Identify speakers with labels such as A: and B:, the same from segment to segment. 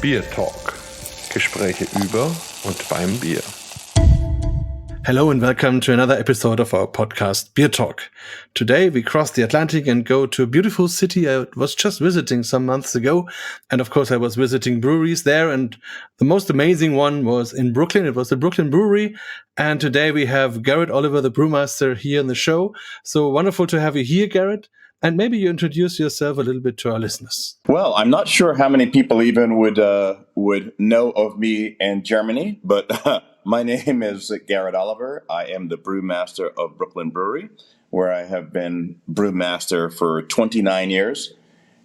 A: BierTalk. Gespräche über und beim Bier.
B: Hello and welcome to another episode of our podcast, BierTalk. Today we cross the Atlantic and go to a beautiful city I was just visiting some months ago. And of course I was visiting breweries there, and the most amazing one was in Brooklyn. It was the Brooklyn Brewery. And today we have Garrett Oliver, the brewmaster, here on the show. So wonderful to have you here, Garrett. And maybe you introduce yourself a little bit to our listeners.
C: Well, I'm not sure how many people even would know of me in Germany, but my name is Garrett Oliver. I am the brewmaster of Brooklyn Brewery, where I have been brewmaster for 29 years,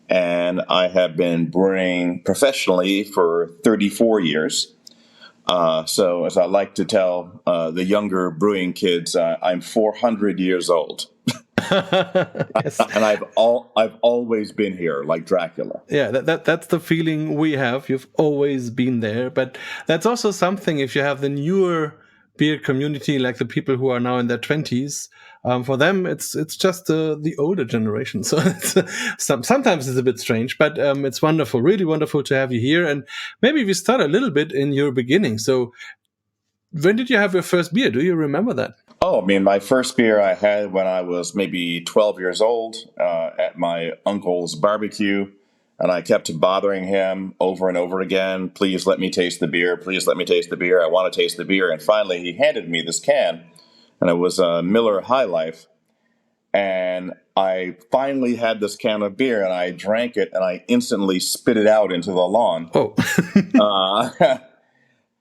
C: and I have been brewing professionally for 34 years. So as I like to tell the younger brewing kids, I'm 400 years old.
B: Yes.
C: And I've always been here, like Dracula.
B: Yeah, that's the feeling we have. You've always been there, but that's also something. If you have the newer beer community, like the people who are now in their 20s, for them it's just the older generation. So sometimes it's a bit strange, but it's wonderful, really wonderful to have you here. And maybe we start a little bit in your beginning. So when did you have your first beer? Do you remember that?
C: Oh, I mean, my first beer I had when I was maybe 12 years old at my uncle's barbecue, and I kept bothering him over and over again. Please let me taste the beer. Please let me taste the beer. I want to taste the beer. And finally, he handed me this can, and it was a Miller High Life. And I finally had this can of beer, and I drank it, and I instantly spit it out into the lawn.
B: Oh.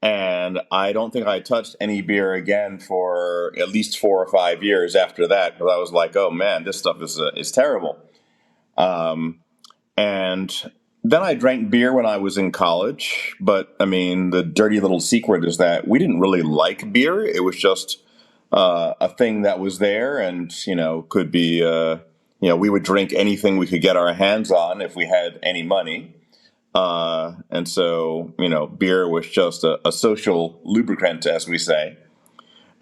C: And I don't think I touched any beer again for at least 4 or 5 years after that, because I was like, oh man, this stuff is terrible. And then I drank beer when I was in college. But I mean, the dirty little secret is that we didn't really like beer. It was just a thing that was there, and could be we would drink anything we could get our hands on if we had any money. And so, beer was just a social lubricant, as we say.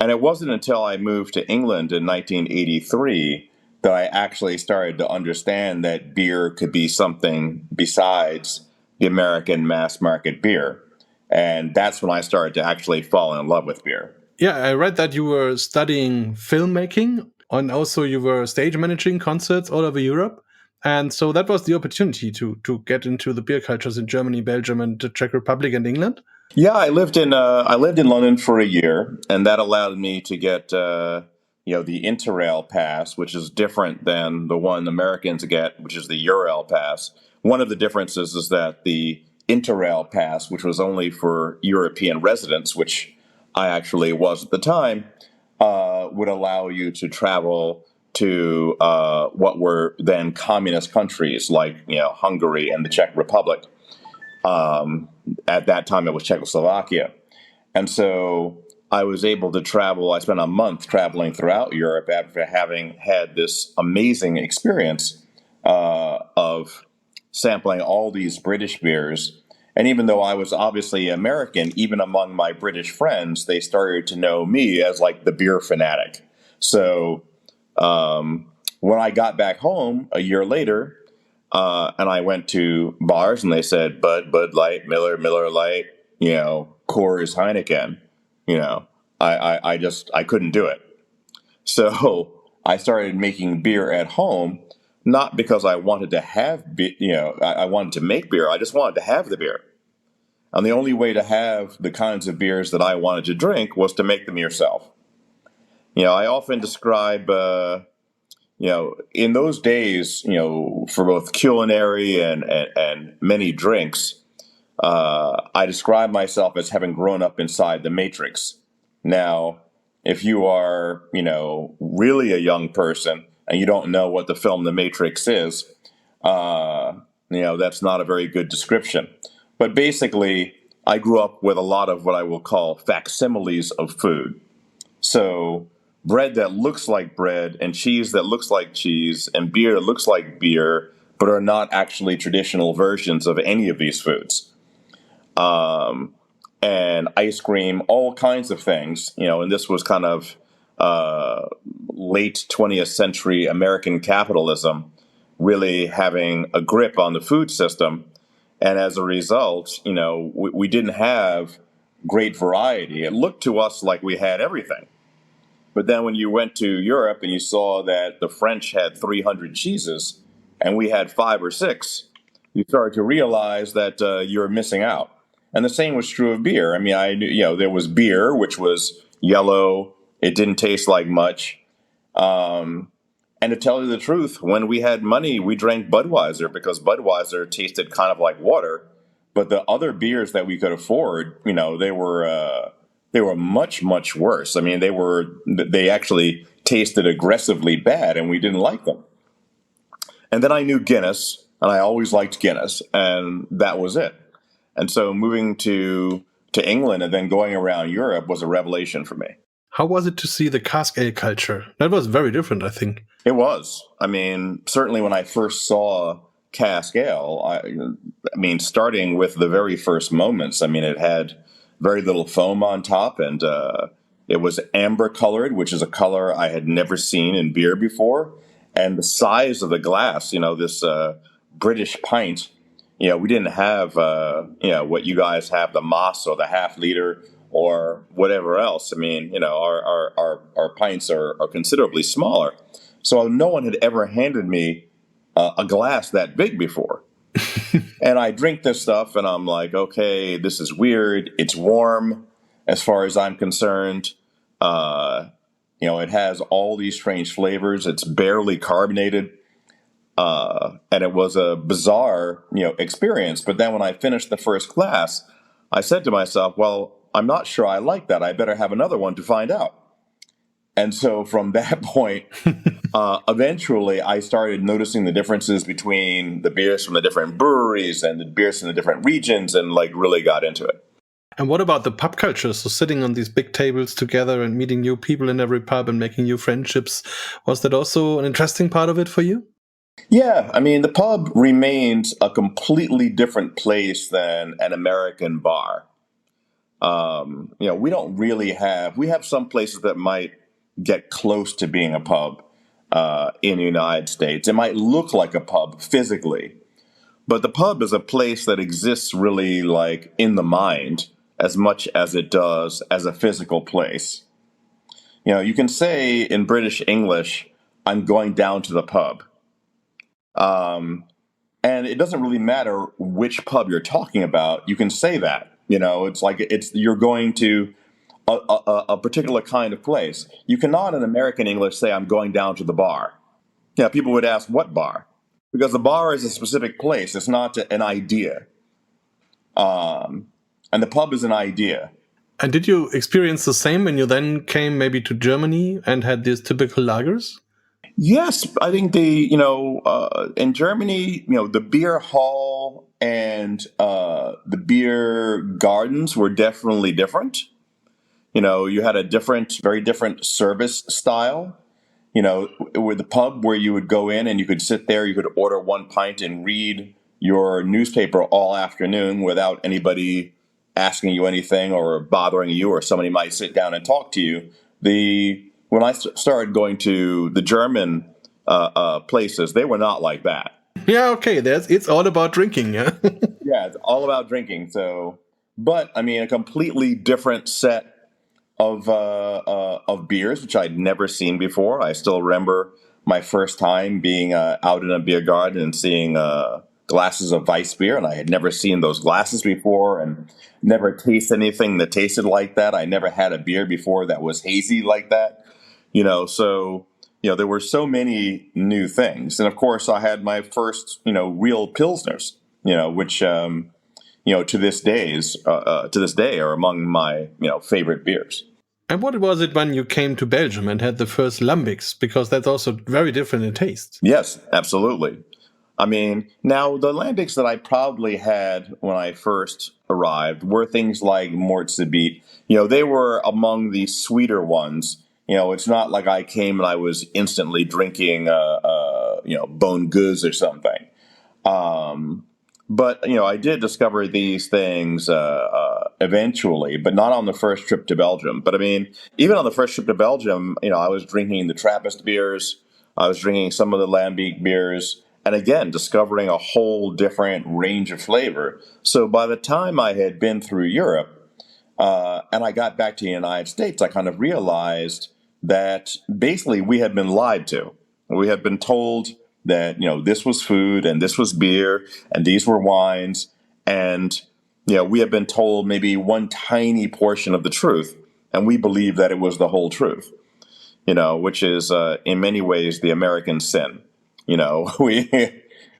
C: And it wasn't until I moved to England in 1983 that I actually started to understand that beer could be something besides the American mass market beer. And that's when I started to actually fall in love with beer.
B: Yeah, I read that you were studying filmmaking, and also you were stage managing concerts all over Europe. And so that was the opportunity to get into the beer cultures in Germany, Belgium, and the Czech Republic and England.
C: Yeah, I lived in London for a year, and that allowed me to get the Interrail pass, which is different than the one Americans get, which is the Eurail pass. One of the differences is that the Interrail pass, which was only for European residents, which I actually was at the time, would allow you to travel to what were then communist countries like Hungary and the Czech Republic. At that time, it was Czechoslovakia. And so I was able to travel. I spent a month traveling throughout Europe after having had this amazing experience of sampling all these British beers. And even though I was obviously American, even among my British friends, they started to know me as like the beer fanatic. So when I got back home a year later, and I went to bars and they said Bud Light, Miller Light, Coors, Heineken, I couldn't do it. So I started making beer at home, not because I wanted to have, I wanted to make beer. I just wanted to have the beer. And the only way to have the kinds of beers that I wanted to drink was to make them yourself. I often describe, in those days, for both culinary and many drinks, I describe myself as having grown up inside the Matrix. Now, if you are, really a young person and you don't know what the film The Matrix is, that's not a very good description. But basically, I grew up with a lot of what I will call facsimiles of food. So bread that looks like bread, and cheese that looks like cheese, and beer that looks like beer, but are not actually traditional versions of any of these foods. And ice cream, all kinds of things, and this was kind of late 20th century American capitalism really having a grip on the food system. And as a result, we didn't have great variety. It looked to us like we had everything. But then when you went to Europe and you saw that the French had 300 cheeses and we had 5 or 6, you started to realize that you're missing out. And the same was true of beer. I mean, I knew, there was beer, which was yellow. It didn't taste like much. And to tell you the truth, when we had money, we drank Budweiser because Budweiser tasted kind of like water. But the other beers that we could afford, they were much, much worse. I mean, they actually tasted aggressively bad, and we didn't like them. And then I knew Guinness, and I always liked Guinness, and that was it. And so moving to England and then going around Europe was a revelation for me.
B: How was it to see the cask ale culture? That was very different, I think.
C: It was. I mean, certainly when I first saw cask ale, I mean, starting with the very first moments, I mean, it had very little foam on top, and it was amber colored, which is a color I had never seen in beer before. And the size of the glass, this British pint, we didn't have, what you guys have, the Moss or the half liter or whatever else. I mean, our pints are considerably smaller. So no one had ever handed me a glass that big before. And I drink this stuff and I'm like, okay, this is weird. It's warm as far as I'm concerned. It has all these strange flavors. It's barely carbonated. And it was a bizarre, experience. But then when I finished the first glass, I said to myself, well, I'm not sure I like that. I better have another one to find out. And so from that point, eventually I started noticing the differences between the beers from the different breweries and the beers from the different regions and really got into it.
B: And what about the pub culture? So sitting on these big tables together and meeting new people in every pub and making new friendships. Was that also an interesting part of it for you?
C: Yeah, I mean, the pub remains a completely different place than an American bar. We don't really we have some places that might get close to being a pub in the United States. It might look like a pub physically, but the pub is a place that exists really like in the mind as much as it does as a physical place. You can say in British English, I'm going down to the pub. And it doesn't really matter which pub you're talking about. You can say that. It's like you're going to a particular kind of place. You cannot in American English say I'm going down to the bar. People would ask what bar, because the bar is a specific place. It's not an idea. And the pub is an idea.
B: And did you experience the same when you then came maybe to Germany and had these typical lagers?
C: Yes, I think in Germany, the beer hall and the beer gardens were definitely different. You had a very different service style. With the pub where you would go in and you could sit there, you could order one pint and read your newspaper all afternoon without anybody asking you anything or bothering you, or somebody might sit down and talk to you. When I started going to the German places, they were not like that.
B: Yeah, okay. It's all about drinking, yeah?
C: Yeah, it's all about drinking. So, but I mean, a completely different set of beers, which I'd never seen before. I still remember my first time being out in a beer garden and seeing glasses of Weiss beer, and I had never seen those glasses before and never tasted anything that tasted like that. I never had a beer before that was hazy like that. So, there were so many new things. And of course, I had my first, real Pilsners, which, to this day are among my, favorite beers.
B: And what was it when you came to Belgium and had the first lambics? Because that's also very different in taste.
C: Yes, absolutely. I mean, now the lambics that I probably had when I first arrived were things like Mortzebeet. They were among the sweeter ones. It's not like I came and I was instantly drinking, Bone Goose or something. But, I did discover these things eventually, but not on the first trip to Belgium. But I mean, even on the first trip to Belgium, I was drinking the Trappist beers. I was drinking some of the Lambic beers. and again, discovering a whole different range of flavor. So by the time I had been through Europe, and I got back to the United States, I kind of realized that basically we had been lied to. We had been told that, this was food and this was beer and these were wines. And, we had been told maybe one tiny portion of the truth. And we believed that it was the whole truth, which is in many ways the American sin. We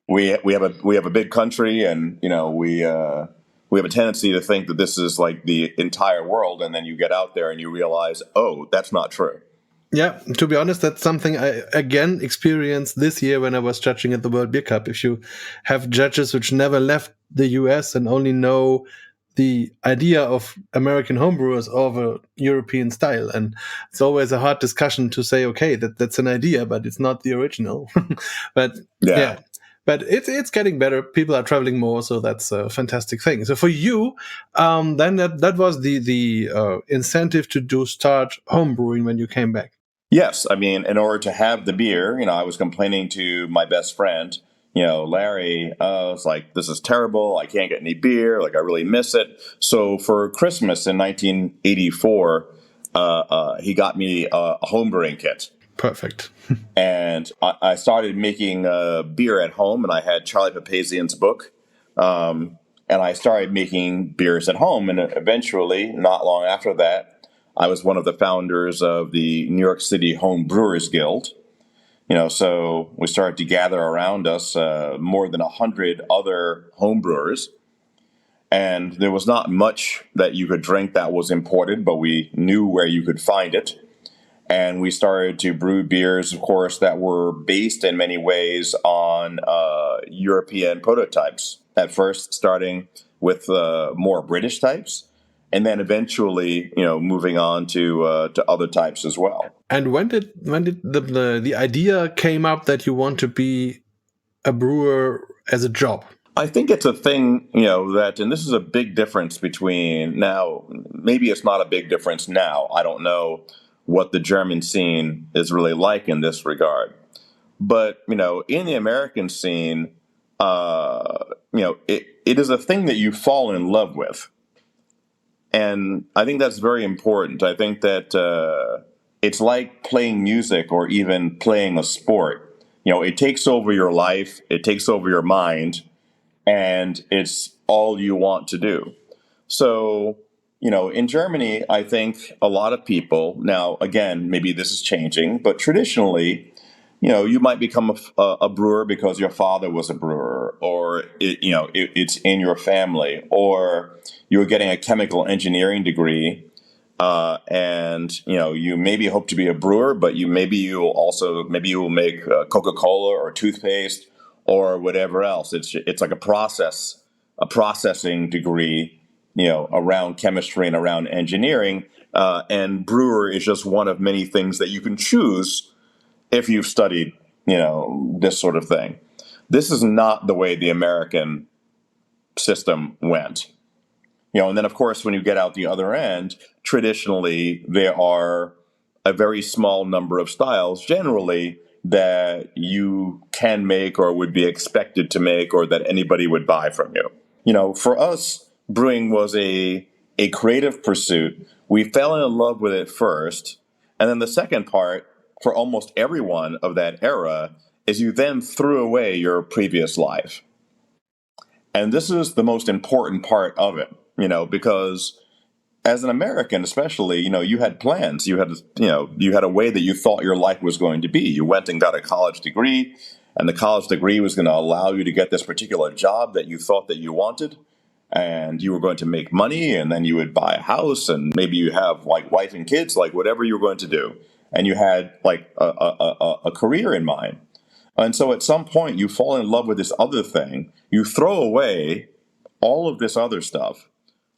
C: we have a big country, and we have a tendency to think that this is like the entire world, and then you get out there and you realize, oh, that's not true.
B: Yeah, to be honest, that's something I again experienced this year when I was judging at the World Beer Cup. If you have judges which never left the US and only know the idea of American homebrewers of a European style, and it's always a hard discussion to say, okay, that's an idea, but it's not the original. But yeah. But it's getting better. People are traveling more, so that's a fantastic thing. So for you, then that was the incentive to start home brewing when you came back.
C: Yes, I mean, in order to have the beer, I was complaining to my best friend, Larry. It's like, this is terrible. I can't get any beer. Like, I really miss it. So for Christmas in 1984, he got me a home brewing kit.
B: Perfect.
C: And I started making beer at home, and I had Charlie Papazian's book. And I started making beers at home. And eventually, not long after that, I was one of the founders of the New York City Home Brewers Guild. So we started to gather around us more than 100 other home brewers. And there was not much that you could drink that was imported, but we knew where you could find it. And we started to brew beers, of course, that were based in many ways on European prototypes. At first, starting with more British types, and then eventually, moving on to other types as well.
B: And when did the idea came up that you want to be a brewer as a job?
C: I think it's a thing, that, and this is a big difference between now. Maybe it's not a big difference now. I don't know what the German scene is really like in this regard. But, in the American scene, it is a thing that you fall in love with. And I think that's very important. I think that it's like playing music or even playing a sport. It takes over your life, it takes over your mind, and it's all you want to do. So, in Germany, I think a lot of people, now, again, maybe this is changing, but traditionally, you might become a brewer because your father was a brewer, or, it's in your family, or you're getting a chemical engineering degree, and, you maybe hope to be a brewer, but maybe you will make Coca-Cola or toothpaste or whatever else. It's like a processing degree, around chemistry and around engineering. And brewer is just one of many things that you can choose if you've studied, this sort of thing. This is not the way the American system went. And then, of course, when you get out the other end, traditionally, there are a very small number of styles, generally, that you can make or would be expected to make or that anybody would buy from you. For us, brewing was a creative pursuit. We fell in love with it first. And then the second part, for almost everyone of that era, is you then threw away your previous life. And this is the most important part of it, because as an American, especially, you had plans. You had a way that you thought your life was going to be. You went and got a college degree, and the college degree was going to allow you to get this particular job that you thought that you wanted. And you were going to make money, and then you would buy a house, and maybe you have like wife and kids, like whatever you were going to do. And you had like a career in mind. And so at some point you fall in love with this other thing. You throw away all of this other stuff,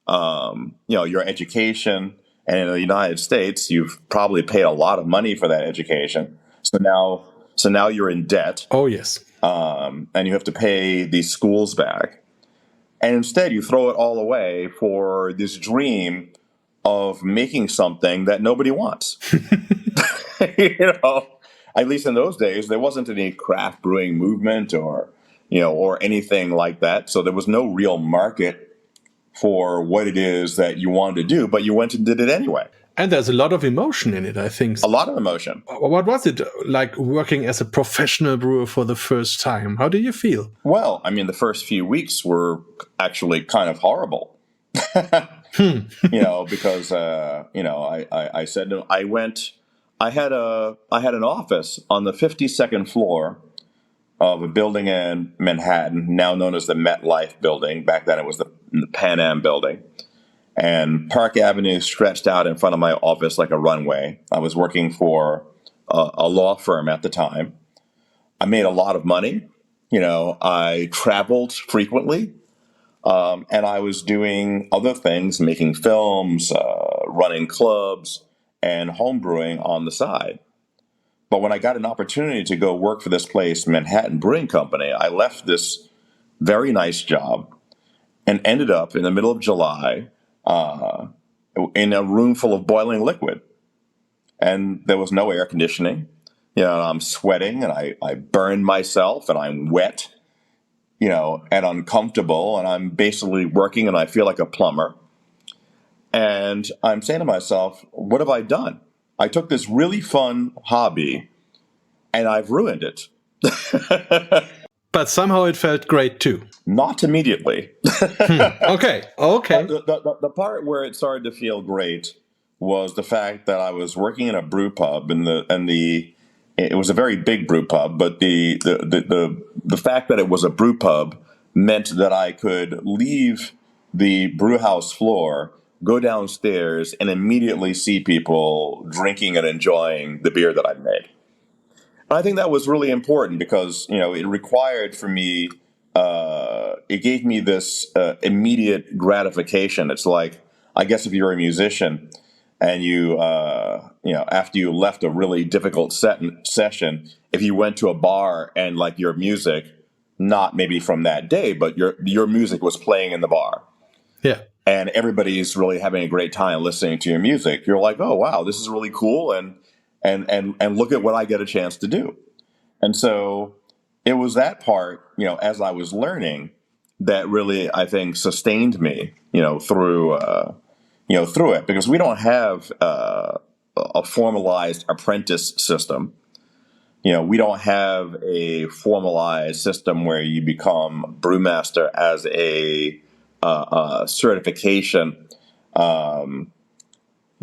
C: your education. And in the United States, you've probably paid a lot of money for that education. So now you're in debt.
B: Oh, yes.
C: And you have to pay these schools back. And instead, you throw it all away for this dream of making something that nobody wants. at least in those days, there wasn't any craft brewing movement or anything like that. So there was no real market for what it is that you wanted to do, but you went and did it anyway.
B: And there's a lot of emotion in it, I think.
C: A lot of emotion.
B: What was it like working as a professional brewer for the first time? How do you feel?
C: Well, I mean, the first few weeks were actually kind of horrible. Because I said no. I had an office on the 52nd floor of a building in Manhattan, now known as the MetLife building. Back then, it was the Pan Am building. And Park Avenue stretched out in front of my office like a runway. I was working for a law firm at the time. I made a lot of money. I traveled frequently. And I was doing other things, making films, running clubs, and homebrewing on the side. But when I got an opportunity to go work for this place, Manhattan Brewing Company, I left this very nice job and ended up in the middle of July in a room full of boiling liquid. And there was no air conditioning. I'm sweating and I burned myself and I'm wet, and uncomfortable. And I'm basically working and I feel like a plumber. And I'm saying to myself, what have I done? I took this really fun hobby and I've ruined it.
B: But somehow it felt great too.
C: Not immediately.
B: Okay.
C: The part where it started to feel great was the fact that I was working in a brew pub, and it was a very big brew pub. But the fact that it was a brew pub meant that I could leave the brew house floor, go downstairs, and immediately see people drinking and enjoying the beer that I'd made. I think that was really important because, it required for me, it gave me this immediate gratification. It's like, I guess if you're a musician and you, after you left a really difficult session, if you went to a bar and like your music, not maybe from that day, but your music was playing in the bar.
B: Yeah.
C: And everybody's really having a great time listening to your music. You're like, oh, wow, this is really cool. And look at what I get a chance to do. And so it was that part, as I was learning, that really, I think, sustained me, through it, because we don't have a formalized apprentice system. We don't have a formalized system where you become brewmaster as a certification.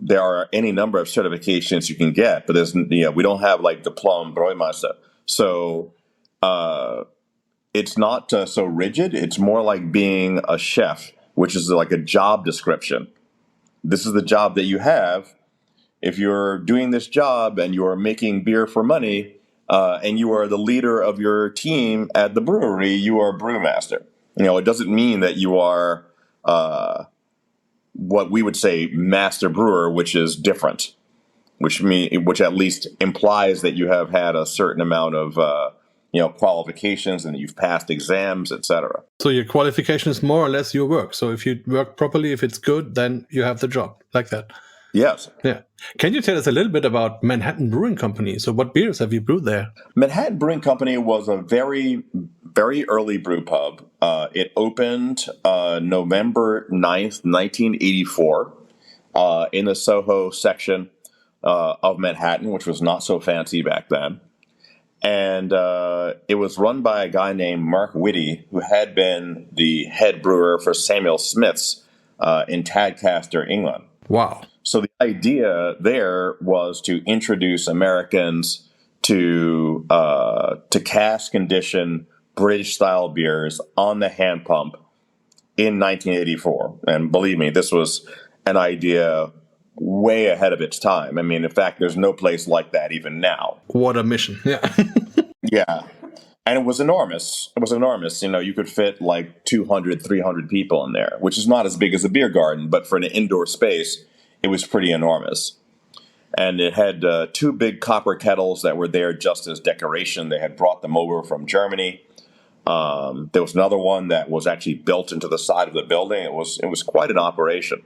C: There are any number of certifications you can get, but we don't have like Diplom Breumeister. So it's not so rigid. It's more like being a chef, which is like a job description. This is the job that you have. If you're doing this job and you're making beer for money, and you are the leader of your team at the brewery, you are a brewmaster. It doesn't mean that you are what we would say master brewer, which is different, which at least implies that you have had a certain amount of qualifications and you've passed exams, etc.
B: So your qualification is more or less your work. So if you work properly, if it's good, then you have the job like that.
C: Yes.
B: Yeah. Can you tell us a little bit about Manhattan Brewing Company? So what beers have you brewed there?
C: Manhattan Brewing Company was a very, very early brew pub. It opened November 9th, 1984 in the Soho section of Manhattan, which was not so fancy back then. And it was run by a guy named Mark Whitty, who had been the head brewer for Samuel Smith's in Tadcaster, England.
B: Wow.
C: So the idea there was to introduce Americans to cask condition British style beers on the hand pump in 1984. And believe me, this was an idea way ahead of its time. I mean, in fact, there's no place like that even now.
B: What a mission. Yeah.
C: Yeah. And it was enormous. It was enormous. You could fit like 200, 300 people in there, which is not as big as a beer garden, but for an indoor space, it was pretty enormous. And it had two big copper kettles that were there just as decoration. They had brought them over from Germany. There was another one that was actually built into the side of the building. It was quite an operation.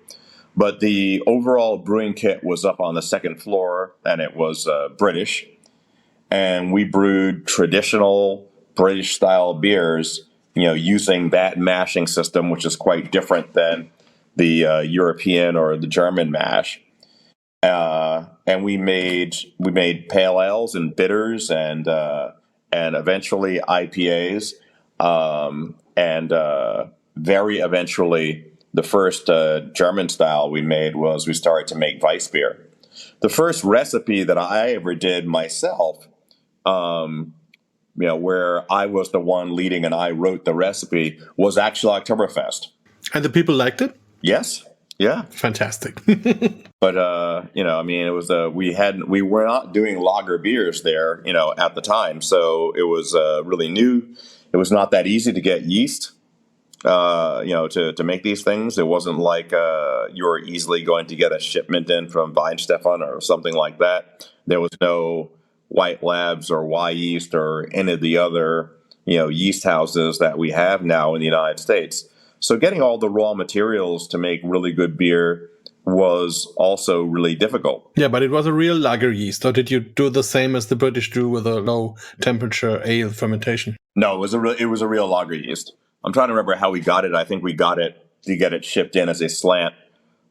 C: But the overall brewing kit was up on the second floor, and it was British. and we brewed traditional British style beers, using that mashing system, which is quite different than the European or the German mash. And we made pale ales and bitters and eventually IPAs, and very eventually the first German style we made was we started to make Weiss beer. The first recipe that I ever did myself, where I was the one leading and I wrote the recipe, was actually Oktoberfest.
B: And the people liked it?
C: Yes. Yeah.
B: Fantastic.
C: But, it was, we were not doing lager beers there, at the time. So it was really new. It was not that easy to get yeast, to make these things. It wasn't like you were easily going to get a shipment in from Weinstefan or something like that. There was no White Labs or Y Yeast or any of the other, yeast houses that we have now in the United States. So getting all the raw materials to make really good beer was also really difficult.
B: Yeah, but it was a real lager yeast. Or did you do the same as the British do with a low temperature ale fermentation?
C: No, it was a real lager yeast. I'm trying to remember how we got it. I think we got it to get it shipped in as a slant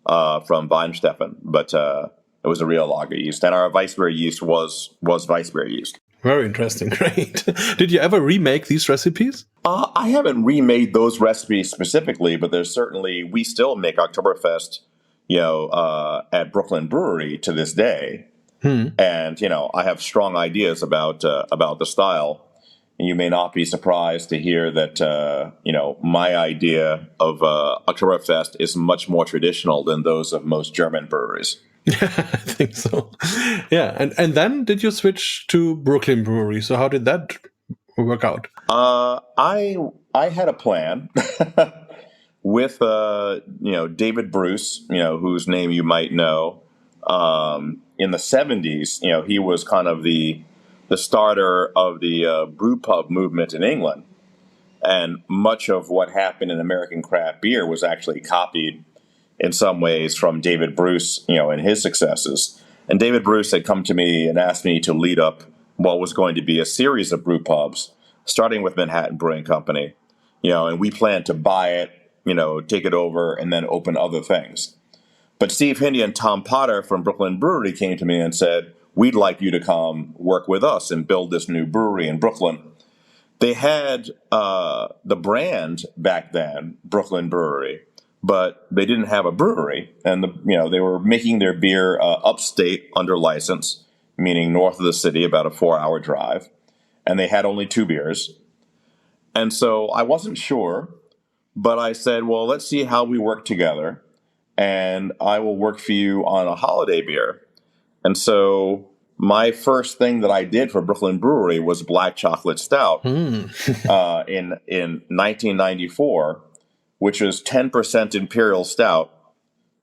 C: from Weinstefan, but it was a real lager yeast. And our Weissbier yeast was Weissbier yeast.
B: Very interesting. Great. Did you ever remake these recipes?
C: I haven't remade those recipes specifically, but we still make Oktoberfest, at Brooklyn Brewery to this day. And, I have strong ideas about the style. And you may not be surprised to hear that, my idea of Oktoberfest is much more traditional than those of most German breweries.
B: Yeah, I think so. Yeah, and then did you switch to Brooklyn Brewery? So how did that work out?
C: I had a plan with David Bruce, whose name you might know. In the 70s, he was kind of the starter of the brew pub movement in England, and much of what happened in American craft beer was actually copied in some ways from David Bruce, and his successes. And David Bruce had come to me and asked me to lead up what was going to be a series of brew pubs, starting with Manhattan Brewing Company, and we planned to buy it, take it over, and then open other things. But Steve Hindy and Tom Potter from Brooklyn Brewery came to me and said, we'd like you to come work with us and build this new brewery in Brooklyn. They had the brand back then, Brooklyn Brewery, but they didn't have a brewery, and they were making their beer upstate under license, meaning north of the city, about a 4-hour drive, and they had only 2 beers. And so I wasn't sure, but I said, well, let's see how we work together, and I will work for you on a holiday beer. And so my first thing that I did for Brooklyn Brewery was Black Chocolate Stout in 1994. Which was 10% Imperial Stout,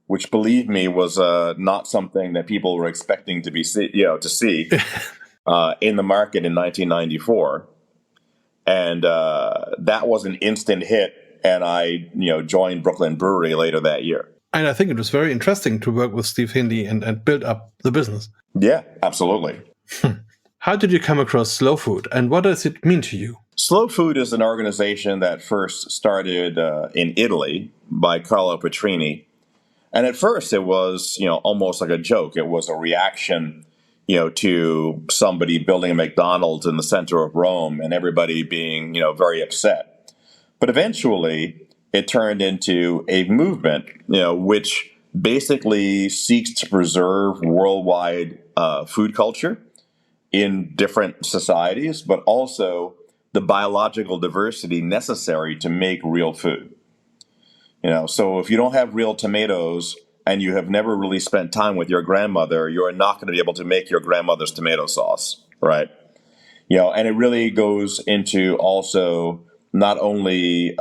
C: which, believe me, was not something that people were expecting to see in the market in 1994. And that was an instant hit, and I joined Brooklyn Brewery later that year.
B: And I think it was very interesting to work with Steve Hindy and build up the business.
C: Yeah, absolutely.
B: How did you come across Slow Food, and what does it mean to you?
C: Slow Food is an organization that first started in Italy by Carlo Petrini. And at first it was, almost like a joke. It was a reaction, to somebody building a McDonald's in the center of Rome and everybody being, very upset. But eventually it turned into a movement, which basically seeks to preserve worldwide food culture in different societies, but also the biological diversity necessary to make real food. So if you don't have real tomatoes and you have never really spent time with your grandmother, you're not going to be able to make your grandmother's tomato sauce, right? And it really goes into also not only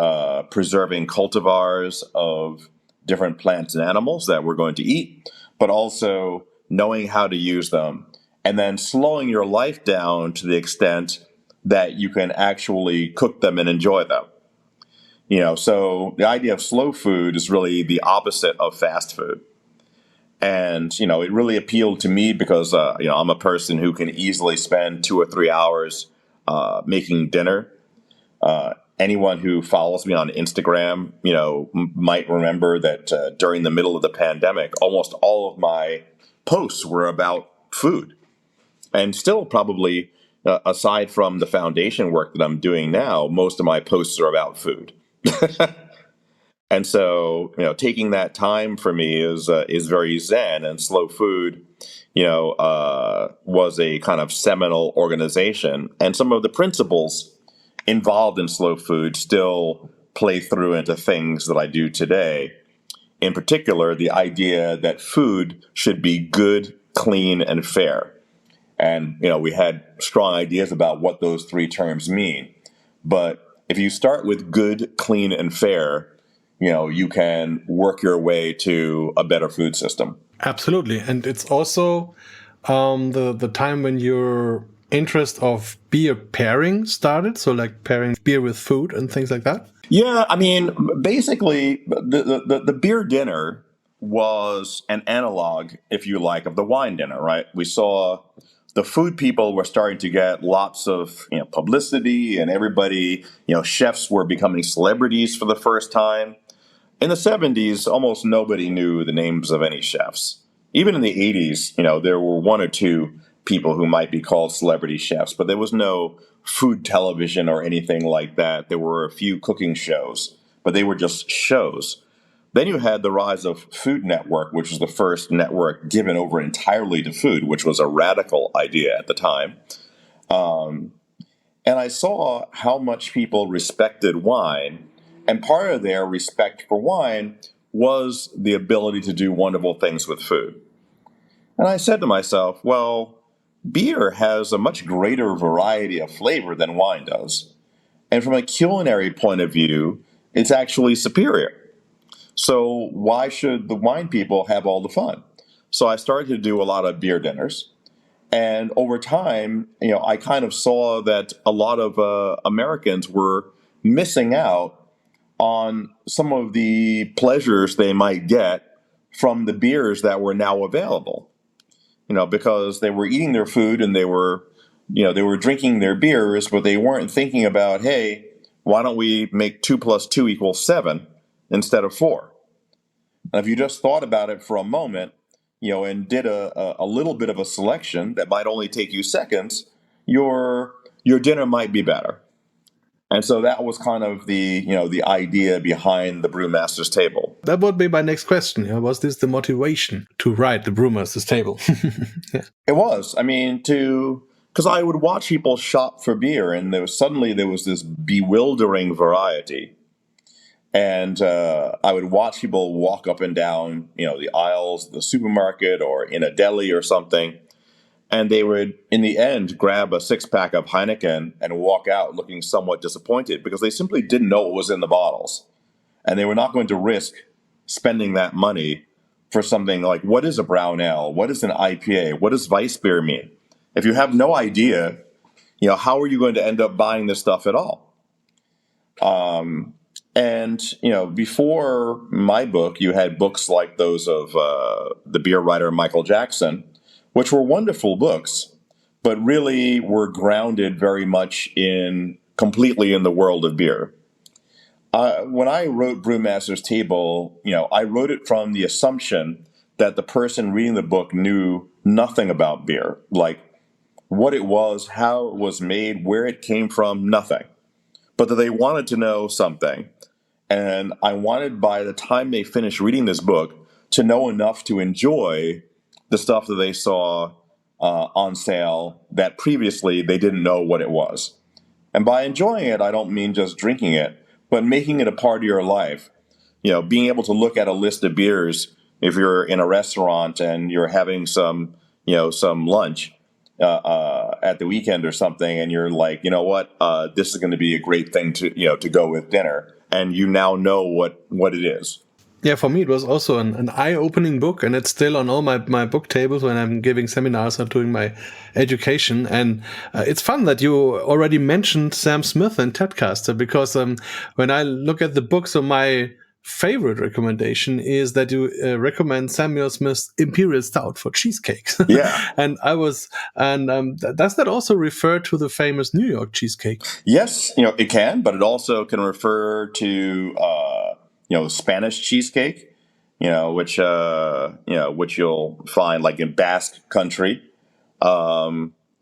C: preserving cultivars of different plants and animals that we're going to eat, but also knowing how to use them and then slowing your life down to the extent that you can actually cook them and enjoy them. So the idea of slow food is really the opposite of fast food. And, it really appealed to me because, I'm a person who can easily spend 2 or 3 hours making dinner. Anyone who follows me on Instagram, might remember that during the middle of the pandemic, almost all of my posts were about food. And still probably, aside from the foundation work that I'm doing now, most of my posts are about food. And so, taking that time for me is very zen, and Slow Food, was a kind of seminal organization. And some of the principles involved in Slow Food still play through into things that I do today. In particular, the idea that food should be good, clean, and fair. And, we had strong ideas about what those three terms mean. But if you start with good, clean, and fair, you can work your way to a better food system.
B: Absolutely. And it's also the time when your interest of beer pairing started. So like pairing beer with food and things like that.
C: Yeah, I mean, basically, the beer dinner was an analog, if you like, of the wine dinner, right? We saw the food people were starting to get lots of publicity, and everybody, chefs were becoming celebrities for the first time. In the 70s, almost nobody knew the names of any chefs. Even in the 80s, there were one or two people who might be called celebrity chefs, but there was no food television or anything like that. There were a few cooking shows, but they were just shows. Then you had the rise of Food Network, which was the first network given over entirely to food, which was a radical idea at the time. And I saw how much people respected wine. And part of their respect for wine was the ability to do wonderful things with food. And I said to myself, well, beer has a much greater variety of flavor than wine does. And from a culinary point of view, it's actually superior. So why should the wine people have all the fun? So I started to do a lot of beer dinners. And over time, I kind of saw that a lot of Americans were missing out on some of the pleasures they might get from the beers that were now available. Because they were eating their food and they were drinking their beers, but they weren't thinking about, hey, why don't we make 2 + 2 = 7 instead of 4? And if you just thought about it for a moment, and did a little bit of a selection that might only take you seconds, your dinner might be better. And so that was kind of the idea behind the Brewmaster's Table.
B: That would be my next question. Was this the motivation to write the Brewmaster's Table? Yeah.
C: It was. I mean, because I would watch people shop for beer, and there was this bewildering variety. And I would watch people walk up and down, the aisles of the supermarket or in a deli or something. And they would, in the end, grab a 6-pack of Heineken and walk out looking somewhat disappointed because they simply didn't know what was in the bottles. And they were not going to risk spending that money for something like, what is a brown ale? What is an IPA? What does Weiss beer mean? If you have no idea, how are you going to end up buying this stuff at all? And, before my book, you had books like those of the beer writer Michael Jackson, which were wonderful books, but really were grounded very much completely in the world of beer. When I wrote Brewmaster's Table, I wrote it from the assumption that the person reading the book knew nothing about beer, like what it was, how it was made, where it came from, nothing. But that they wanted to know something. And I wanted, by the time they finished reading this book, to know enough to enjoy the stuff that they saw on sale that previously they didn't know what it was. And by enjoying it, I don't mean just drinking it, but making it a part of your life. Being able to look at a list of beers if you're in a restaurant and you're having some lunch at the weekend or something, and you're like, this is going to be a great thing to go with dinner, and you now know what it is.
B: Yeah, for me, it was also an eye-opening book, and it's still on all my book tables when I'm giving seminars or doing my education. And it's fun that you already mentioned Sam Smith and Tedcaster, because when I look at the book, so my favorite recommendation is that you recommend Samuel Smith's Imperial Stout for cheesecakes.
C: Yeah.
B: Does that also refer to the famous New York cheesecake?
C: Yes, it can, but it also can refer to Spanish cheesecake, which you'll find like in Basque country,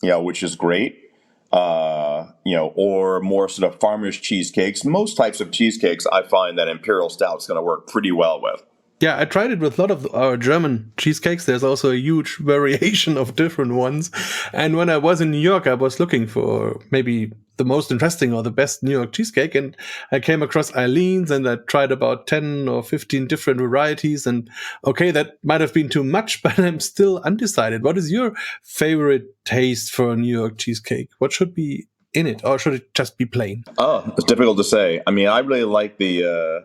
C: which is great. Or more sort of farmers cheesecakes. Most types of cheesecakes, I find that Imperial Stout is going to work pretty well with.
B: Yeah, I tried it with a lot of our German cheesecakes. There's also a huge variation of different ones. And when I was in New York, I was looking for maybe the most interesting or the best New York cheesecake. And I came across Eileen's and I tried about 10 or 15 different varieties. And okay, that might have been too much, but I'm still undecided. What is your favorite taste for a New York cheesecake? What should be in it, or should it just be plain?
C: Oh, it's difficult to say. I mean, I really like the,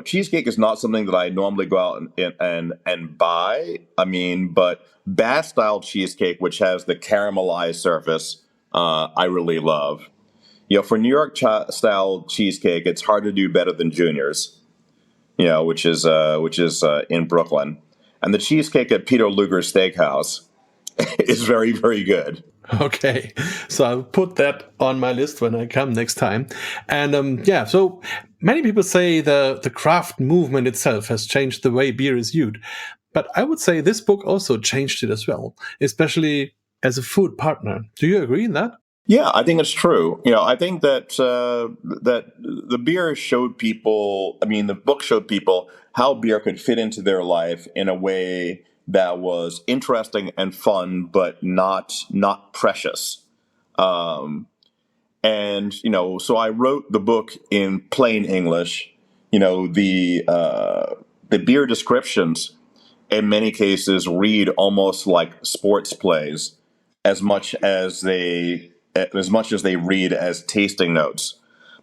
C: cheesecake is not something that I normally go out and buy. I mean, but Bath style cheesecake, which has the caramelized surface, I really love. For New York style cheesecake, it's hard to do better than Junior's, which is in Brooklyn, and the cheesecake at Peter Luger's Steakhouse is very, very good.
B: Okay, so I'll put that on my list when I come next time. And so many people say the craft movement itself has changed the way beer is viewed. But I would say this book also changed it as well, especially as a food partner. Do you agree in that?
C: Yeah, I think it's true. I think that that the beer showed people. I mean, the book showed people how beer could fit into their life in a way that was interesting and fun, but not precious. So I wrote the book in plain English. The beer descriptions in many cases read almost like sports plays, as much as they read as tasting notes,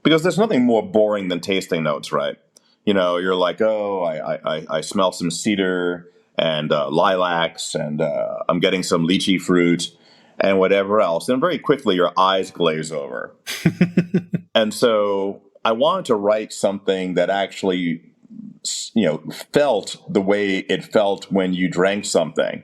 C: because there's nothing more boring than tasting notes, right? You're like, oh, I smell some cedar and lilacs, and I'm getting some lychee fruit and whatever else. And very quickly your eyes glaze over. And so I wanted to write something that actually, felt the way it felt when you drank something.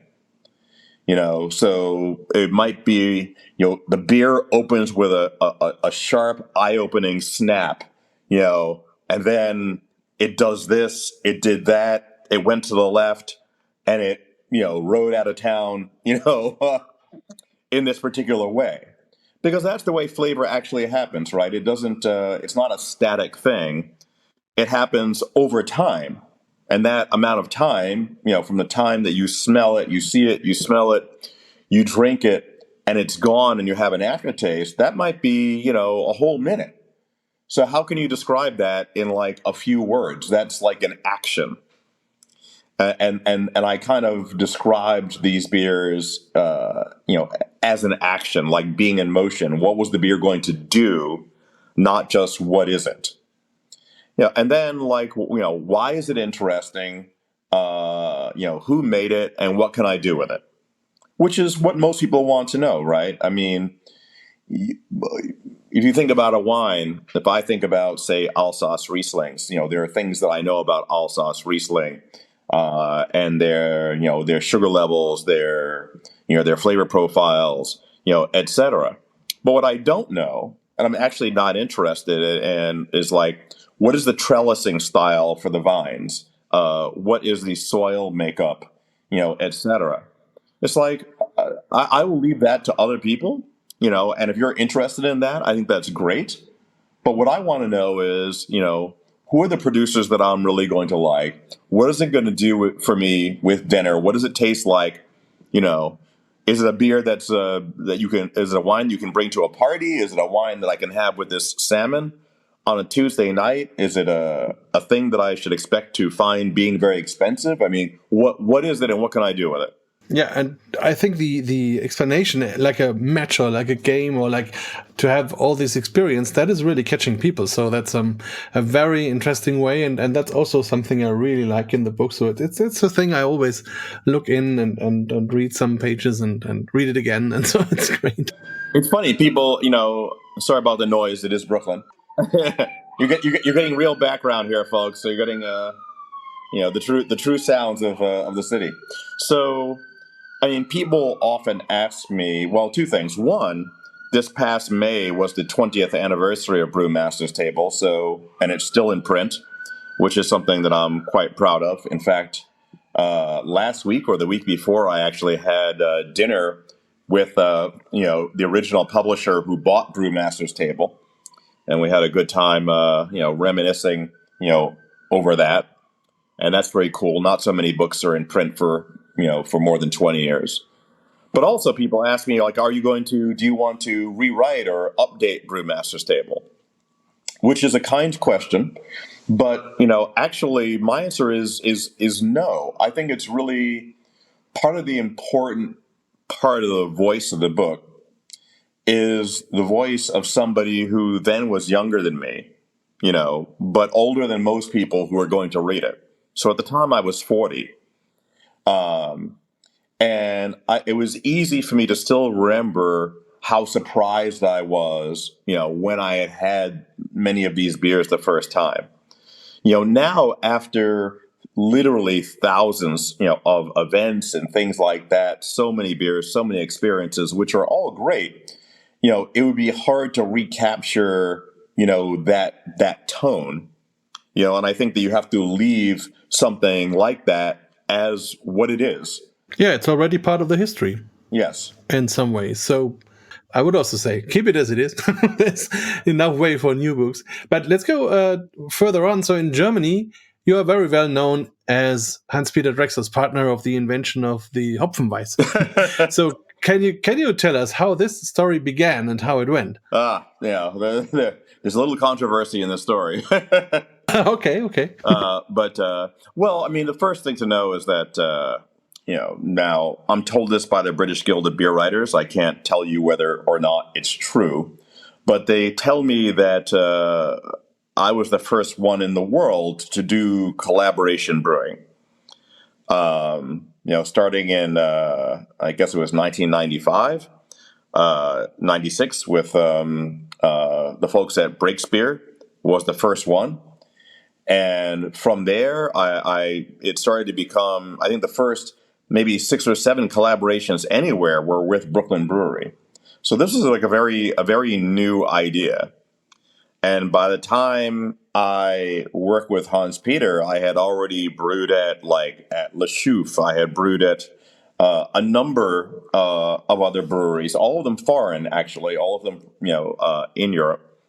C: So it might be, the beer opens with a sharp, eye-opening snap, and then it does this, it did that, it went to the left, and it, rode out of town, in this particular way. Because that's the way flavor actually happens, right? It doesn't, it's not a static thing. It happens over time. And that amount of time, from the time that you smell it, you see it, you smell it, you drink it, and it's gone and you have an aftertaste, that might be, a whole minute. So how can you describe that in like a few words? That's like an action. And I kind of described these beers, as an action, like being in motion. What was the beer going to do, not just what is it? And then why is it interesting? Who made it and what can I do with it? Which is what most people want to know, right? I mean, if you think about a wine, if I think about, say, Alsace Rieslings, there are things that I know about Alsace Riesling, and their sugar levels, their flavor profiles, etc. But what I don't know, and I'm actually not interested in, is like, what is the trellising style for the vines? What is the soil makeup, etc. It's like, I will leave that to other people, and if you're interested in that, I think that's great. But what I want to know is, who are the producers that I'm really going to like? What is it going to do for me with dinner? What does it taste like? Is it a beer is it a wine you can bring to a party? Is it a wine that I can have with this salmon on a Tuesday night? Is it a thing that I should expect to find being very expensive? I mean, what is it and what can I do with it?
B: Yeah, and I think the explanation, like a match or like a game or like to have all this experience, that is really catching people. So that's a very interesting way, and that's also something I really like in the book. So it's a thing I always look in and read some pages and read it again, and so it's great.
C: It's funny, people, sorry about the noise, it is Brooklyn. you're getting real background here, folks. So you're getting the true sounds of the city. So I mean, people often ask me, well, two things. One, this past May was the 20th anniversary of Brewmaster's Table, and it's still in print, which is something that I'm quite proud of. In fact, last week or the week before, I actually had dinner with the original publisher who bought Brewmaster's Table, and we had a good time reminiscing over that, and that's very cool. Not so many books are in print for more than 20 years. But also, people ask me, like, do you want to rewrite or update Brewmaster's Table? Which is a kind question, but actually, my answer is no. I think it's really part of the important part of the voice of the book is the voice of somebody who then was younger than me, but older than most people who are going to read it. So at the time, I was 40. And it was easy for me to still remember how surprised I was, when I had many of these beers the first time. Now after literally thousands, of events and things like that, so many beers, so many experiences, which are all great, it would be hard to recapture, that tone, and I think that you have to leave something like that as what it is.
B: Yeah, it's already part of the history.
C: Yes.
B: In some ways. So I would also say keep it as it is. There's enough way for new books. But let's go further on. So in Germany, you are very well known as Hans-Peter Drechsler's partner of the invention of the Hopfenweisse. So can you tell us how this story began and how it went?
C: There's a little controversy in this story.
B: Okay.
C: Well, I mean, the first thing to know is that now I'm told this by the British Guild of Beer Writers. I can't tell you whether or not it's true, but they tell me that I was the first one in the world to do collaboration brewing. Starting in I guess it was 1995, 96 with the folks at Breaks Beer was the first one. And from there, it started to become, I think the first maybe 6 or 7 collaborations anywhere were with Brooklyn Brewery. So this was like a very new idea. And by the time I worked with Hans Peter, I had already brewed at Le Chouffe. I had brewed at a number of other breweries, all of them foreign, actually, all of them in Europe.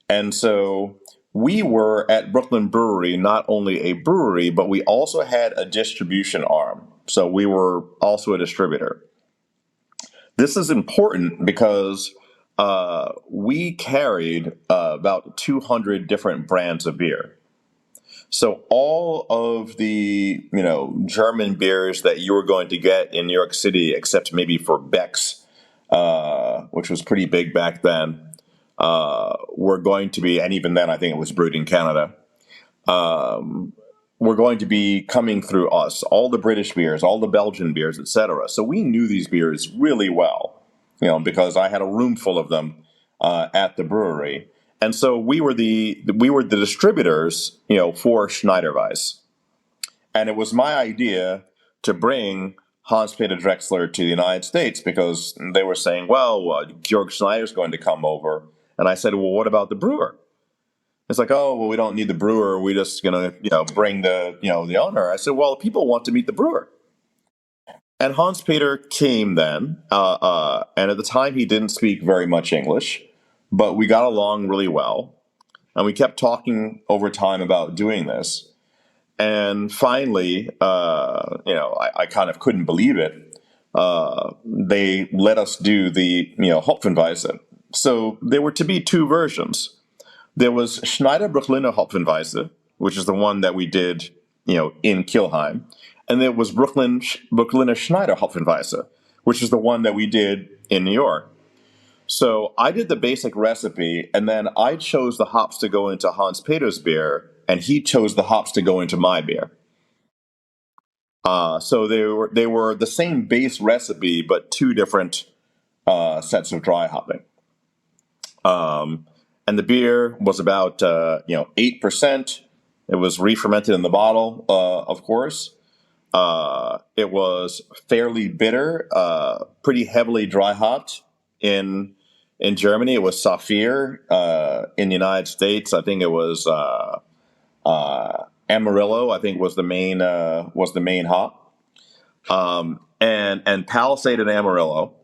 C: And so we were at Brooklyn Brewery not only a brewery, but we also had a distribution arm. So we were also a distributor. This is important because we carried about 200 different brands of beer. So all of the German beers that you were going to get in New York City, except maybe for Beck's, which was pretty big back then, were going to be, and even then I think it was brewed in Canada, were going to be coming through us. All the British beers, all the Belgian beers, etc. So we knew these beers really well, because I had a room full of them at the brewery. And so we were the distributors, for Schneiderweiss. And it was my idea to bring Hans-Peter Drechsler to the United States because they were saying, well, Georg Schneider's going to come over. And I said, well, what about the brewer? It's like, oh, well, we don't need the brewer. We're just going to, bring the owner. I said, well, people want to meet the brewer. And Hans-Peter came then. And at the time, he didn't speak very much English, but we got along really well. And we kept talking over time about doing this. And finally, I kind of couldn't believe it. They let us do the, Hopfenweisse. So there were to be 2 versions. There was Schneider Brooklyner Hopfenweisse, which is the one that we did, in Kielheim. And there was Brooklyner Schneider Hopfenweisse, which is the one that we did in New York. So I did the basic recipe, and then I chose the hops to go into Hans Peter's beer, and he chose the hops to go into my beer. So they were the same base recipe, but 2 different sets of dry hopping. and the beer was about 8%. It was re-fermented in the bottle, of course. It was fairly bitter, pretty heavily dry hopped in Germany. It was Saphir. In the United States, I think it was Amarillo. I think was the main hop, and Palisade and Amarillo,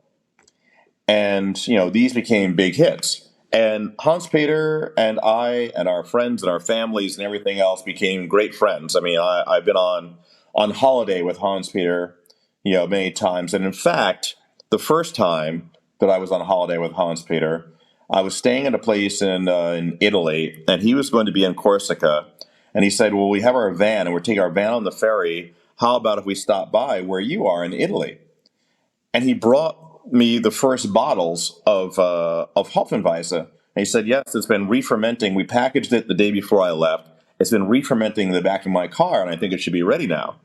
C: and these became big hits. And Hans Peter and I and our friends and our families and everything else became great friends. I mean, I've been on holiday with Hans Peter, many times. And in fact, the first time that I was on holiday with Hans Peter, I was staying at a place in Italy, and he was going to be in Corsica. And he said, well, we have our van, and we're taking our van on the ferry. How about if we stop by where you are in Italy? And he brought me the first bottles of Hopfenweisse. And he said, yes, it's been re-fermenting. We packaged it the day before I left. It's been re-fermenting in the back of my car, and I think it should be ready now.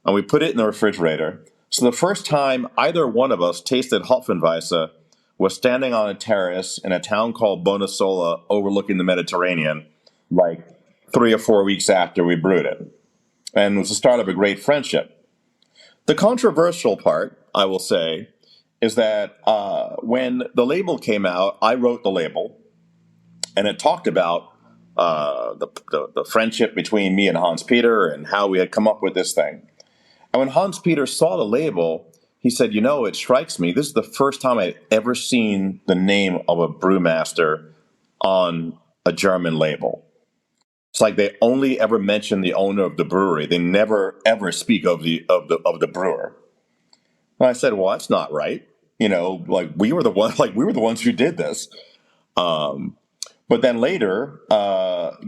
C: And we put it in the refrigerator. So the first time either one of us tasted Hopfenweisse was standing on a terrace in a town called Bonasola overlooking the Mediterranean, like 3 or 4 weeks after we brewed it. And it was the start of a great friendship. The controversial part, I will say, is that when the label came out, I wrote the label, and it talked about the friendship between me and Hans Peter and how we had come up with this thing. And when Hans Peter saw the label, he said, it strikes me, this is the first time I'd ever seen the name of a brewmaster on a German label. It's like they only ever mention the owner of the brewery. They never ever speak of the brewer. And I said, well, that's not right. We were the ones who did this. But then later,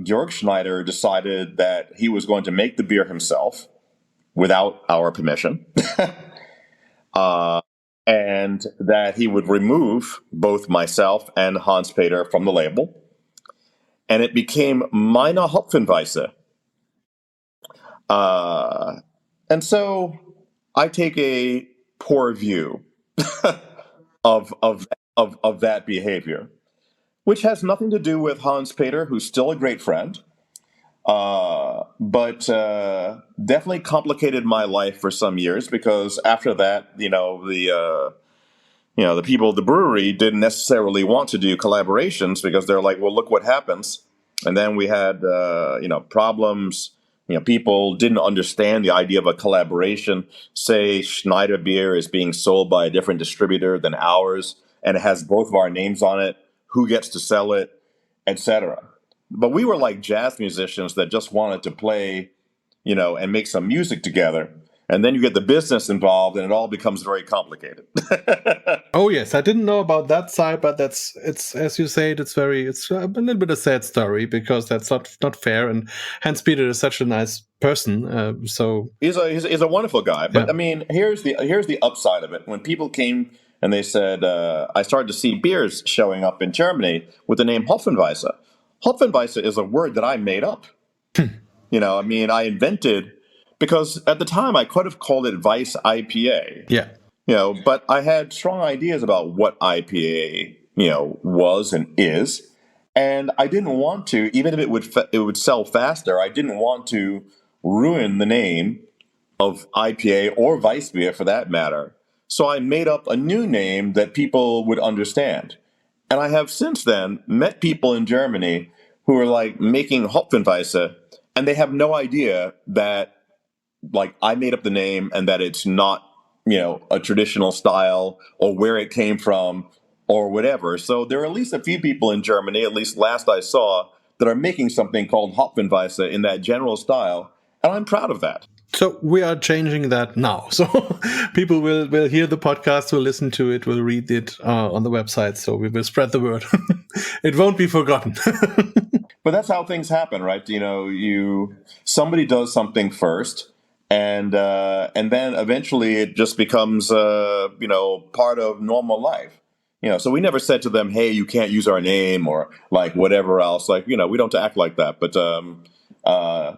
C: Georg Schneider decided that he was going to make the beer himself without our permission, and that he would remove both myself and Hans Peter from the label, and it became Meine Hopfenweisse. And so I take a poor view of that behavior, which has nothing to do with Hans Peter, who's still a great friend, but definitely complicated my life for some years, because after that, the people at the brewery didn't necessarily want to do collaborations because they're like, well, look what happens. And then we had problems. People didn't understand the idea of a collaboration. Say Schneider beer is being sold by a different distributor than ours, and it has both of our names on it. Who gets to sell it, etc. But we were like jazz musicians that just wanted to play, and make some music together. And then you get the business involved, and it all becomes very complicated.
B: Oh yes, I didn't know about that side, but it's as you say, it's a little bit a sad story, because that's not fair. And Hans Peter is such a nice person, so
C: he's a wonderful guy. But
B: yeah.
C: I mean, here's the upside of it. When people came and they said, I started to see beers showing up in Germany with the name Hopfenweisse. Hopfenweisse is a word that I made up. I invented, because at the time I could have called it Weiss IPA.
B: Yeah.
C: But I had strong ideas about what IPA, was and is. And I didn't want to, even if it would sell faster, I didn't want to ruin the name of IPA or Weiss beer for that matter. So I made up a new name that people would understand. And I have since then met people in Germany who are like making Hopfenweisse, and they have no idea that I made up the name and that it's not, a traditional style or where it came from or whatever. So there are at least a few people in Germany, at least last I saw, that are making something called Hopfenweisse in that general style. And I'm proud of that.
B: So we are changing that now. So people will hear the podcast, will listen to it, will read it on the website. So we will spread the word. It won't be forgotten.
C: But that's how things happen, right? Somebody does something first, and then eventually it just becomes part of normal life. So we never said to them, "Hey, you can't use our name," or whatever else. We don't act like that. But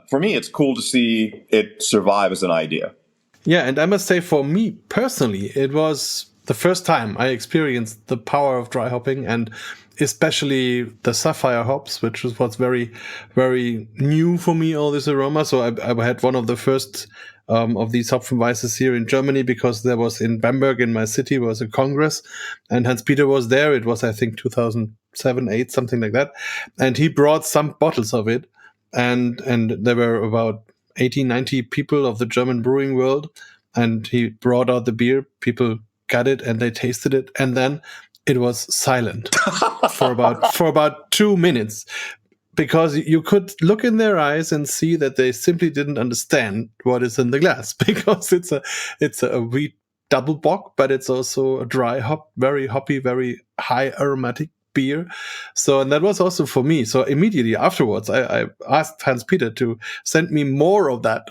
C: for me, it's cool to see it survive as an idea.
B: Yeah, and I must say, for me personally, it was the first time I experienced the power of dry hopping, and especially the sapphire hops, which was very, very new for me, all this aroma. So I had one of the first of these Hopfenweisses here in Germany, because there was in Bamberg, in my city, was a congress, and Hans-Peter was there. It was, I think, 2007, 8, something like that. And he brought some bottles of it. And there were about 80, 90 people of the German brewing world. And he brought out the beer. People got it and they tasted it. And then it was silent for about 2 minutes, because you could look in their eyes and see that they simply didn't understand what is in the glass, because it's a wheat double bock, but it's also a dry hop, very hoppy, very high aromatic beer. So, and that was also for me. So immediately afterwards, I asked Hans-Peter to send me more of that.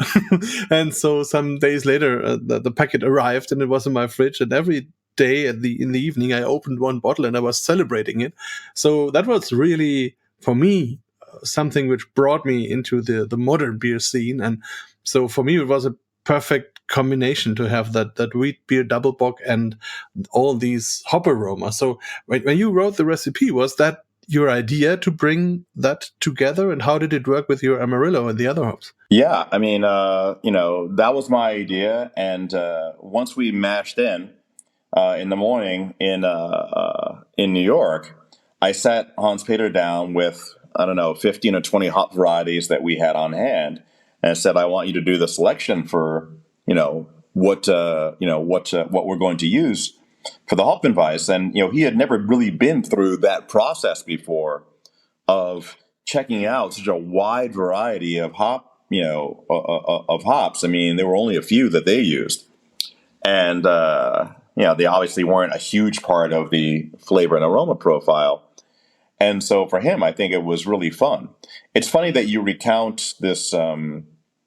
B: And so some days later, the packet arrived and it was in my fridge, and every day in the evening I opened one bottle and I was celebrating it. So that was really, for me, something which brought me into the modern beer scene. And so for me, it was a perfect combination to have that wheat beer double bock and all these hop aromas. So when you wrote the recipe, was that your idea to bring that together? And how did it work with your Amarillo and the other hops?
C: Yeah, I mean, that was my idea. And once we mashed in the morning in New York, I sat Hans Peter down with, I don't know, 15 or 20 hop varieties that we had on hand, and I said, I want you to do the selection for, what we're going to use for the Hopfenweisse. And, he had never really been through that process before of checking out such a wide variety of of hops. I mean, there were only a few that they used. And, they obviously weren't a huge part of the flavor and aroma profile. And so for him, I think it was really fun. It's funny that you recount this,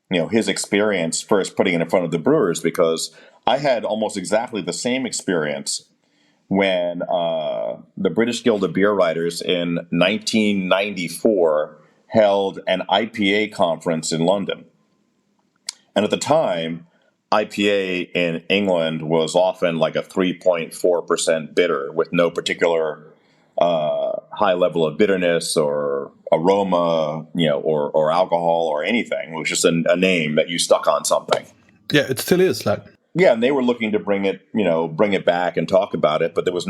C: his experience first putting it in front of the brewers, because I had almost exactly the same experience when the British Guild of Beer Writers in 1994 held an IPA conference in London. And at the time, IPA in England was often like a 3.4% bitter with no particular high level of bitterness or aroma, or alcohol or anything. It was just a name that you stuck on something.
B: Yeah, it still is like.
C: Yeah, and they were looking to bring it back and talk about it, but there was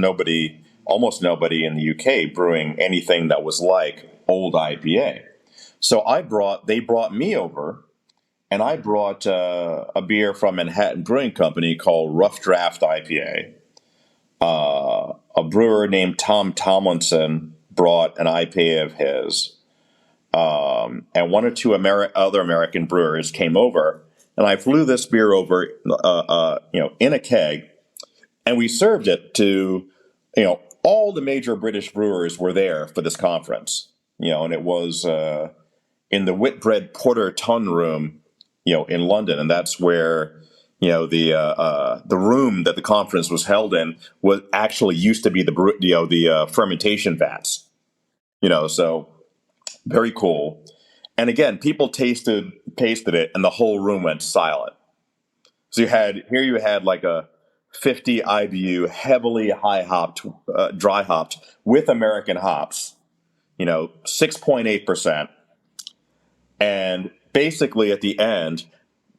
C: almost nobody in the UK brewing anything that was like old IPA. So they brought me over, and I brought a beer from Manhattan Brewing Company called Rough Draft IPA. A brewer named Tom Tomlinson brought an IPA of his. And one or two other American brewers came over, and I flew this beer over, in a keg, and we served it to, all the major British brewers were there for this conference, and it was in the Whitbread Porter Tun Room, in London, and that's where, the room that the conference was held in was actually used to be the fermentation vats, so very cool. And again, people tasted it, and the whole room went silent. So you had like a 50 IBU, heavily high hopped, dry hopped with American hops, 6.8%. And basically at the end,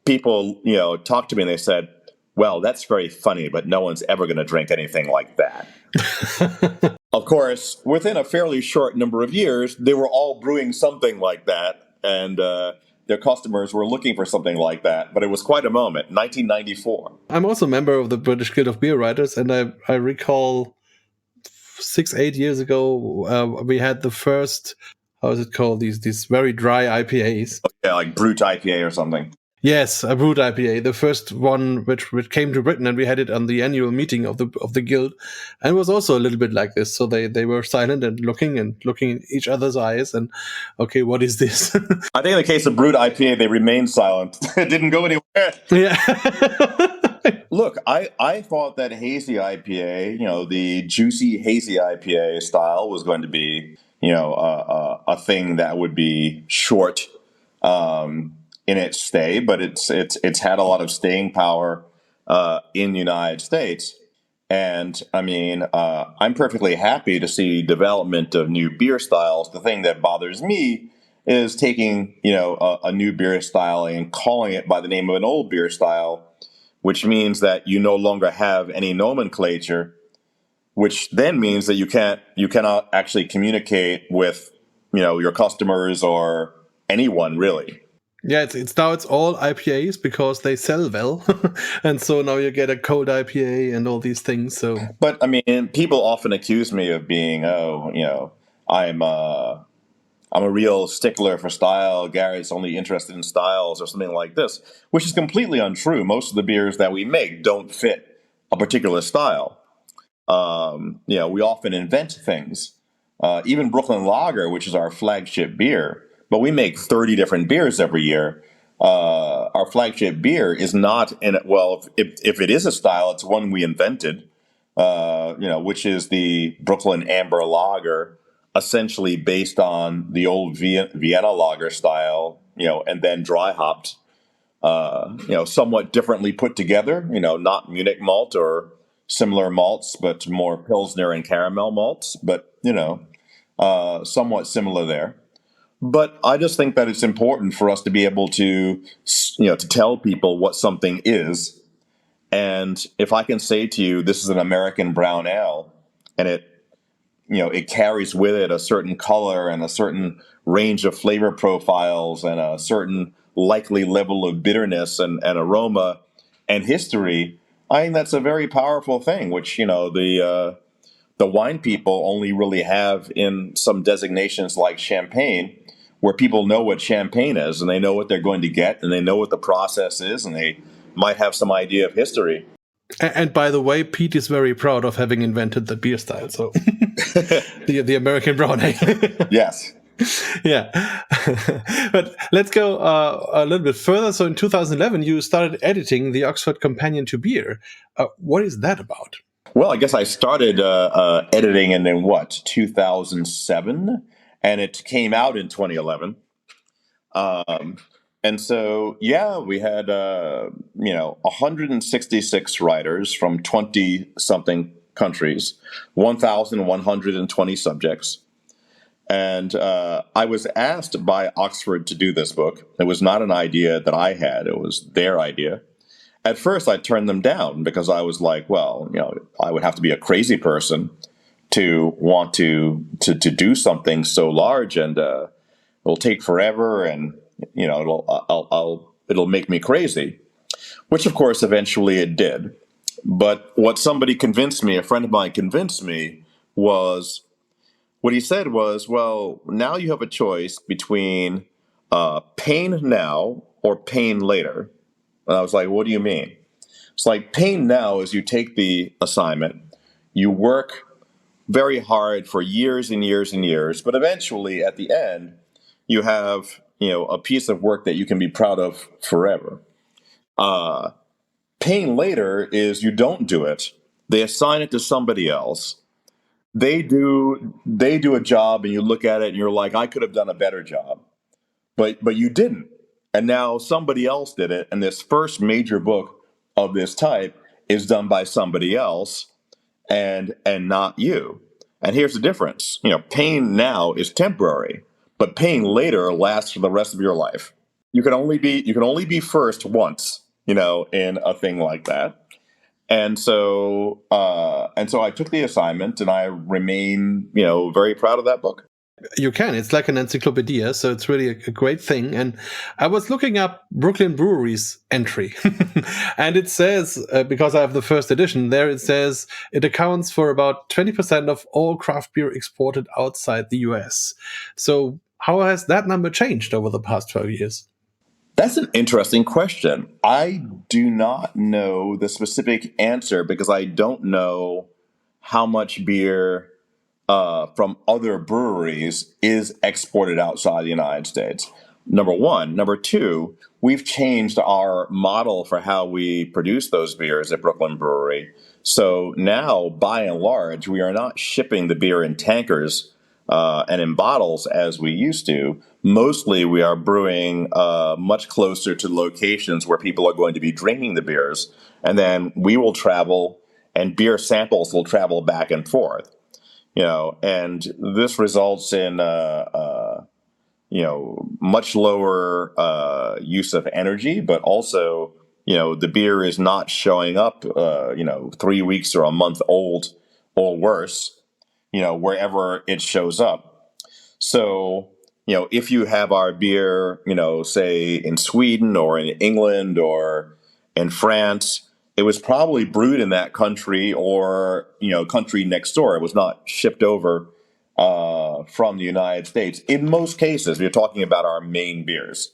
C: people, talked to me and they said, well, that's very funny, but no one's ever going to drink anything like that. Of course, within a fairly short number of years, they were all brewing something like that. And their customers were looking for something like that. But it was quite a moment, 1994.
B: I'm also a member of the British Guild of Beer Writers, and I recall 6-8 years ago, we had the first, how is it called, these very dry IPAs.
C: Oh, yeah, like Brut IPA or something.
B: Yes, a Brut IPA, the first one which came to Britain, and we had it on the annual meeting of the guild, and it was also a little bit like this. So they were silent and looking in each other's eyes, and okay, what is this?
C: I think in the case of Brut IPA, they remained silent. It didn't go anywhere.
B: Yeah.
C: Look, I thought that hazy IPA, the juicy hazy IPA style was going to be, a thing that would be short. In its stay, but it's had a lot of staying power in the United States. And I mean, I'm perfectly happy to see development of new beer styles. The thing that bothers me is taking, a new beer style and calling it by the name of an old beer style, which means that you no longer have any nomenclature, which then means that you cannot actually communicate with, your customers or anyone really.
B: Yeah, it's all IPAs because they sell well, and so now you get a cold IPA and all these things. So,
C: But I mean, people often accuse me of being, I'm I'm a real stickler for style. Garrett's only interested in styles or something like this, which is completely untrue. Most of the beers that we make don't fit a particular style. We often invent things. Even Brooklyn Lager, which is our flagship beer, but we make 30 different beers every year. Our flagship beer is not in it. Well, if it is a style, it's one we invented, which is the Brooklyn Amber Lager, essentially based on the old Vienna lager style, and then dry hopped, somewhat differently put together, not Munich malt or similar malts, but more Pilsner and caramel malts, but, somewhat similar there. But I just think that it's important for us to be able to, to tell people what something is. And if I can say to you, this is an American brown ale, and it carries with it a certain color and a certain range of flavor profiles and a certain likely level of bitterness and aroma and history, I think that's a very powerful thing, which, the wine people only really have in some designations like champagne, where people know what champagne is and they know what they're going to get and they know what the process is and they might have some idea of history.
B: and by the way, Pete is very proud of having invented the beer style. So the American brown ale.
C: Yes.
B: Yeah. But let's go a little bit further. So in 2011, you started editing the Oxford Companion to Beer. What is that about?
C: Well, I guess I started editing in 2007, and it came out in 2011. And so, yeah, we had 166 writers from 20 something countries, 1,120 subjects. And I was asked by Oxford to do this book. It was not an idea that I had. It was their idea. At first, I turned them down because I was like, well, I would have to be a crazy person to want to do something so large, and it'll take forever, and it'll make me crazy. Which, of course, eventually it did. But what somebody convinced me, a friend of mine convinced me, was what he said was, well, now you have a choice between pain now or pain later. And I was like, what do you mean? It's like pain now is you take the assignment, you work very hard for years and years and years, but eventually at the end, you have, a piece of work that you can be proud of forever. Pain later is you don't do it. They assign it to somebody else. They do a job and you look at it and you're like, I could have done a better job, but you didn't. And now somebody else did it. And this first major book of this type is done by somebody else and not you. And here's the difference. Pain now is temporary, but pain later lasts for the rest of your life. You can only be first once, in a thing like that. And so I took the assignment, and I remain, very proud of that book.
B: You can. It's like an encyclopedia, so it's really a great thing. And I was looking up Brooklyn Brewery's entry, and it says, because I have the first edition there, it says it accounts for about 20% of all craft beer exported outside the US. So how has that number changed over the past 12 years?
C: That's an interesting question. I do not know the specific answer because I don't know how much beer from other breweries is exported outside the United States. Number one. Number two, we've changed our model for how we produce those beers at Brooklyn Brewery. So now, by and large, we are not shipping the beer in tankers and in bottles as we used to. Mostly, we are brewing much closer to locations where people are going to be drinking the beers. And then we will travel and beer samples will travel back and forth. And this results in much lower use of energy, but also the beer is not showing up 3 weeks or a month old or worse, wherever it shows up. So if you have our beer, say in Sweden or in England or in France, it was probably brewed in that country or, country next door. It was not shipped over from the United States. In most cases, we're talking about our main beers.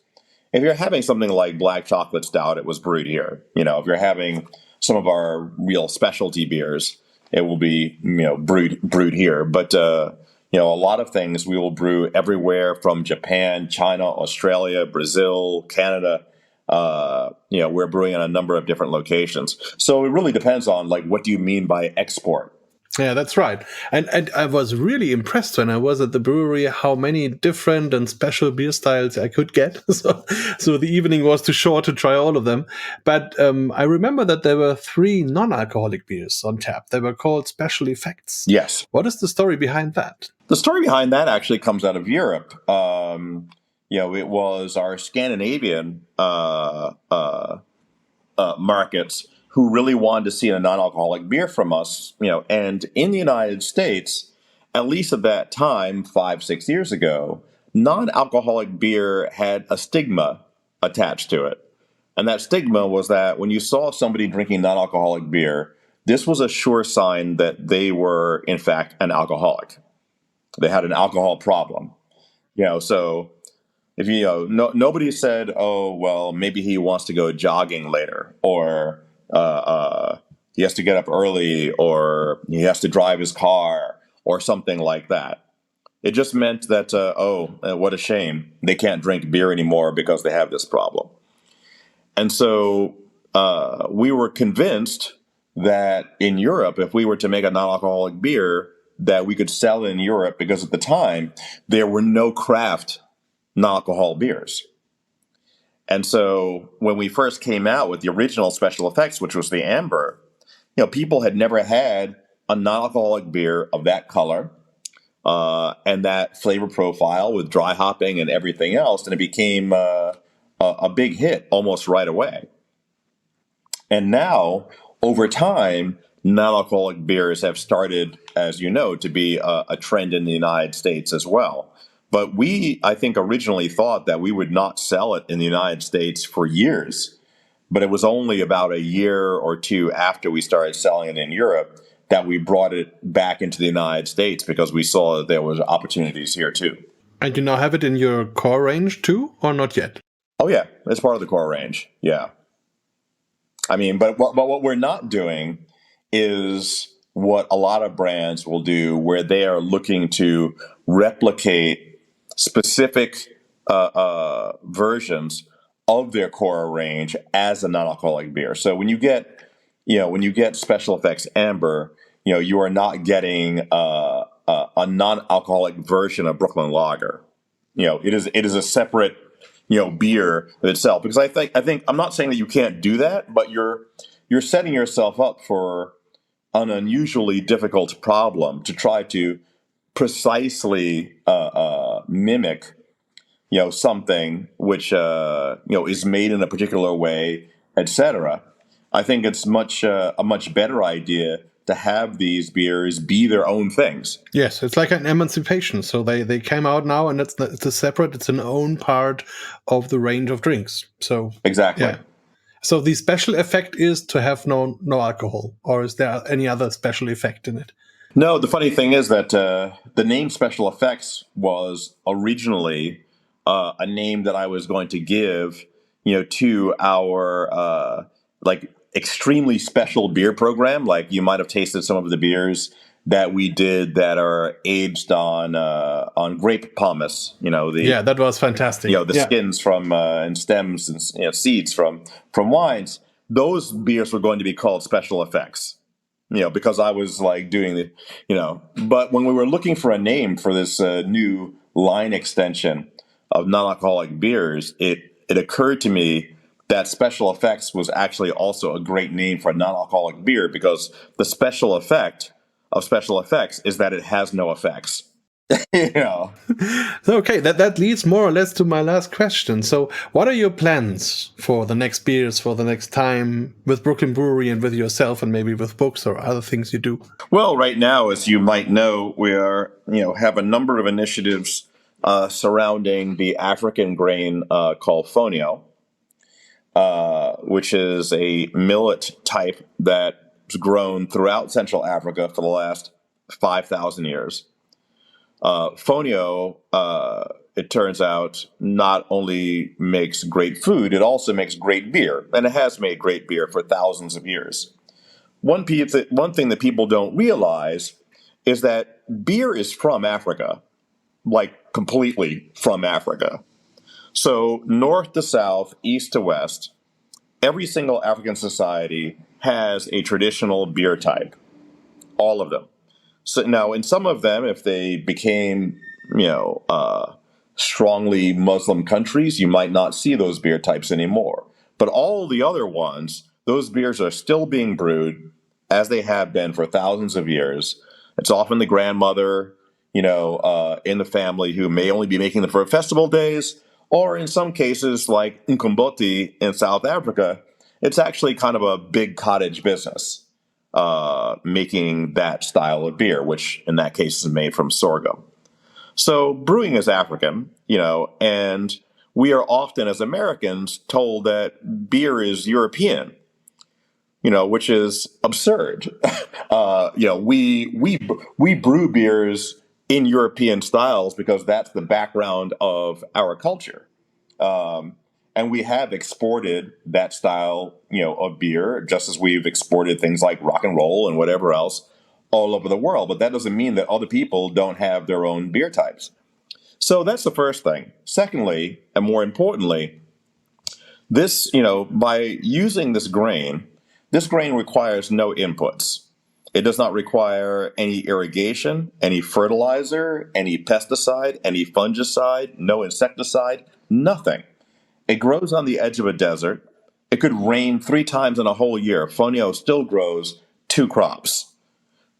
C: If you're having something like black chocolate stout, it was brewed here. If you're having some of our real specialty beers, it will be, brewed here. But, a lot of things we will brew everywhere from Japan, China, Australia, Brazil, Canada. We're brewing in a number of different locations. So it really depends on what do you mean by export?
B: Yeah, that's right. And I was really impressed when I was at the brewery how many different and special beer styles I could get. So the evening was too short to try all of them. But I remember that there were 3 non-alcoholic beers on tap. They were called Special Effects.
C: Yes.
B: What is the story behind that?
C: The story behind that actually comes out of Europe. It was our Scandinavian markets who really wanted to see a non-alcoholic beer from us, and in the United States, at least at that time, 5-6 years ago, non-alcoholic beer had a stigma attached to it. And that stigma was that when you saw somebody drinking non-alcoholic beer, this was a sure sign that they were, in fact, an alcoholic. They had an alcohol problem. So if nobody said, oh, well, maybe he wants to go jogging later, or he has to get up early, or he has to drive his car, or something like that. It just meant that, what a shame. They can't drink beer anymore because they have this problem. And so we were convinced that in Europe, if we were to make a non-alcoholic beer, that we could sell in Europe, because at the time, there were no craft non-alcohol beers. And so when we first came out with the original Special Effects, which was the amber, people had never had a non-alcoholic beer of that color and that flavor profile with dry hopping and everything else. And it became a big hit almost right away. And now, over time, non-alcoholic beers have started, as you know, to be a trend in the United States as well. But we, I think, originally thought that we would not sell it in the United States for years. But it was only about a year or two after we started selling it in Europe that we brought it back into the United States, because we saw that there was opportunities here too.
B: And you now have it in your core range too, or not yet?
C: Oh, yeah. It's part of the core range. Yeah. I mean, but what we're not doing is what a lot of brands will do, where they are looking to replicate specific versions of their core range as a non-alcoholic beer. So when you get Special Effects Amber, you are not getting a non-alcoholic version of Brooklyn Lager. It is a separate beer itself. Because I think I'm not saying that you can't do that, but you're setting yourself up for an unusually difficult problem to try to precisely mimic something which is made in a particular way, etc. I think it's a much better idea to have these beers be their own things.
B: Yes, it's like an emancipation. So they came out now, and it's it's an own part of the range of drinks. So
C: exactly.
B: Yeah. So the special effect is to have no alcohol, or is there any other special effect in it?
C: No, the funny thing is that the name Special Effects was originally a name that I was going to give, to our extremely special beer program. Like, you might have tasted some of the beers that we did that are aged on grape pomace.
B: That was fantastic.
C: Skins from and stems and seeds from wines. Those beers were going to be called Special Effects. Because I was doing but when we were looking for a name for this new line extension of non-alcoholic beers, it occurred to me that special effects was actually also a great name for a non-alcoholic beer, because the special effect of special effects is that it has no effects. you know.
B: So, okay, that leads more or less to my last question. So, what are your plans for the next beers, for the next time with Brooklyn Brewery and with yourself, and maybe with books or other things you do?
C: Well, right now, as you might know, we are, have a number of initiatives surrounding the African grain called fonio, which is a millet type that's grown throughout Central Africa for the last 5,000 years. Fonio, it turns out, not only makes great food, it also makes great beer, and it has made great beer for thousands of years. One thing that people don't realize is that beer is from Africa, like completely from Africa. So north to south, east to west, every single African society has a traditional beer type, all of them. So now, in some of them, if they became, strongly Muslim countries, you might not see those beer types anymore. But all the other ones, those beers are still being brewed as they have been for thousands of years. It's often the grandmother, in the family who may only be making them for festival days, or in some cases, like Nkumboti in South Africa, it's actually kind of a big cottage business, making that style of beer, which in that case is made from sorghum. So brewing is African, and we are often, as Americans, told that beer is European, which is absurd. We brew beers in European styles because that's the background of our culture. And we have exported that style, of beer, just as we've exported things like rock and roll and whatever else all over the world. But that doesn't mean that other people don't have their own beer types. So that's the first thing. Secondly, and more importantly, this, by using this grain requires no inputs. It does not require any irrigation, any fertilizer, any pesticide, any fungicide, no insecticide, nothing. It grows on the edge of a desert. It could rain 3 times in a whole year. Fonio still grows 2 crops.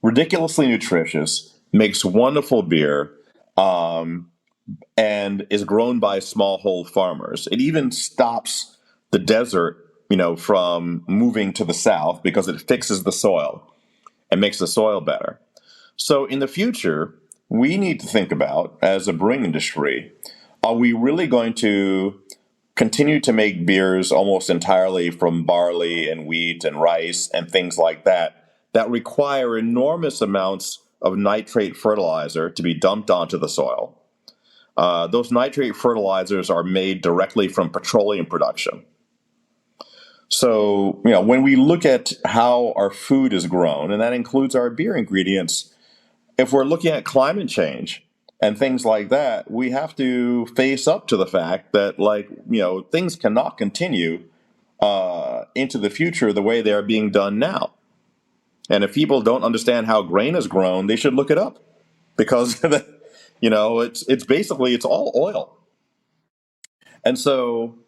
C: Ridiculously nutritious, makes wonderful beer, and is grown by smallhold farmers. It even stops the desert, from moving to the south because it fixes the soil and makes the soil better. So in the future, we need to think about, as a brewing industry, are we really going to continue to make beers almost entirely from barley and wheat and rice and things like that require enormous amounts of nitrate fertilizer to be dumped onto the soil? Those nitrate fertilizers are made directly from petroleum production. So, when we look at how our food is grown, and that includes our beer ingredients, if we're looking at climate change and things like that, we have to face up to the fact that, things cannot continue into the future the way they are being done now. And if people don't understand how grain is grown, they should look it up, because it's basically, it's all oil. And so,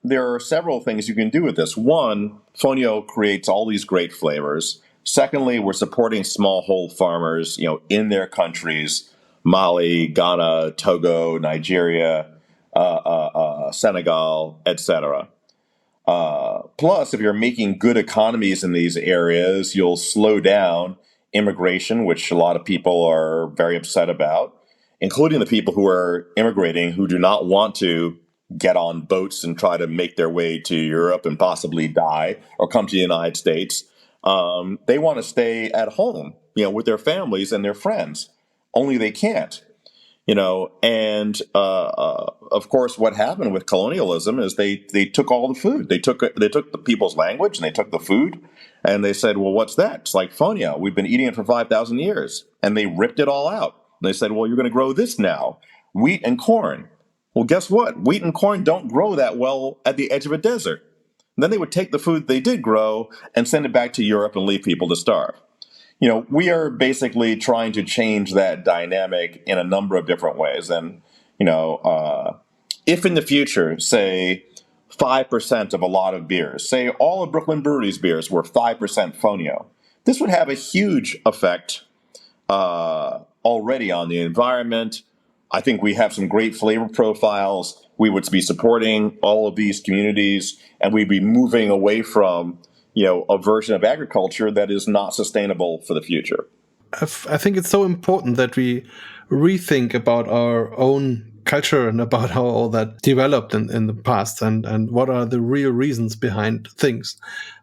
C: there are several things you can do with this. One, fonio creates all these great flavors. Secondly, we're supporting smallhold farmers, in their countries, Mali, Ghana, Togo, Nigeria, Senegal, etc. Plus, if you're making good economies in these areas, you'll slow down immigration, which a lot of people are very upset about, including the people who are immigrating who do not want to get on boats and try to make their way to Europe and possibly die or come to the United States. They want to stay at home, with their families and their friends. Only they can't, and of course, what happened with colonialism is they took all the food. They took the people's language and they took the food, and they said, well, what's that? It's like fonio. We've been eating it for 5,000 years, and they ripped it all out. And they said, well, you're going to grow this now, wheat and corn. Well, guess what? Wheat and corn don't grow that well at the edge of a desert. And then they would take the food they did grow and send it back to Europe and leave people to starve. We are basically trying to change that dynamic in a number of different ways. And, if in the future, say, 5% of a lot of beers, say all of Brooklyn Brewery's beers were 5% fonio, this would have a huge effect already on the environment. I think we have some great flavor profiles. We would be supporting all of these communities, and we'd be moving away from, a version of agriculture that is not sustainable for the future.
B: I think it's so important that we rethink about our own culture and about how all that developed in the past, and what are the real reasons behind things.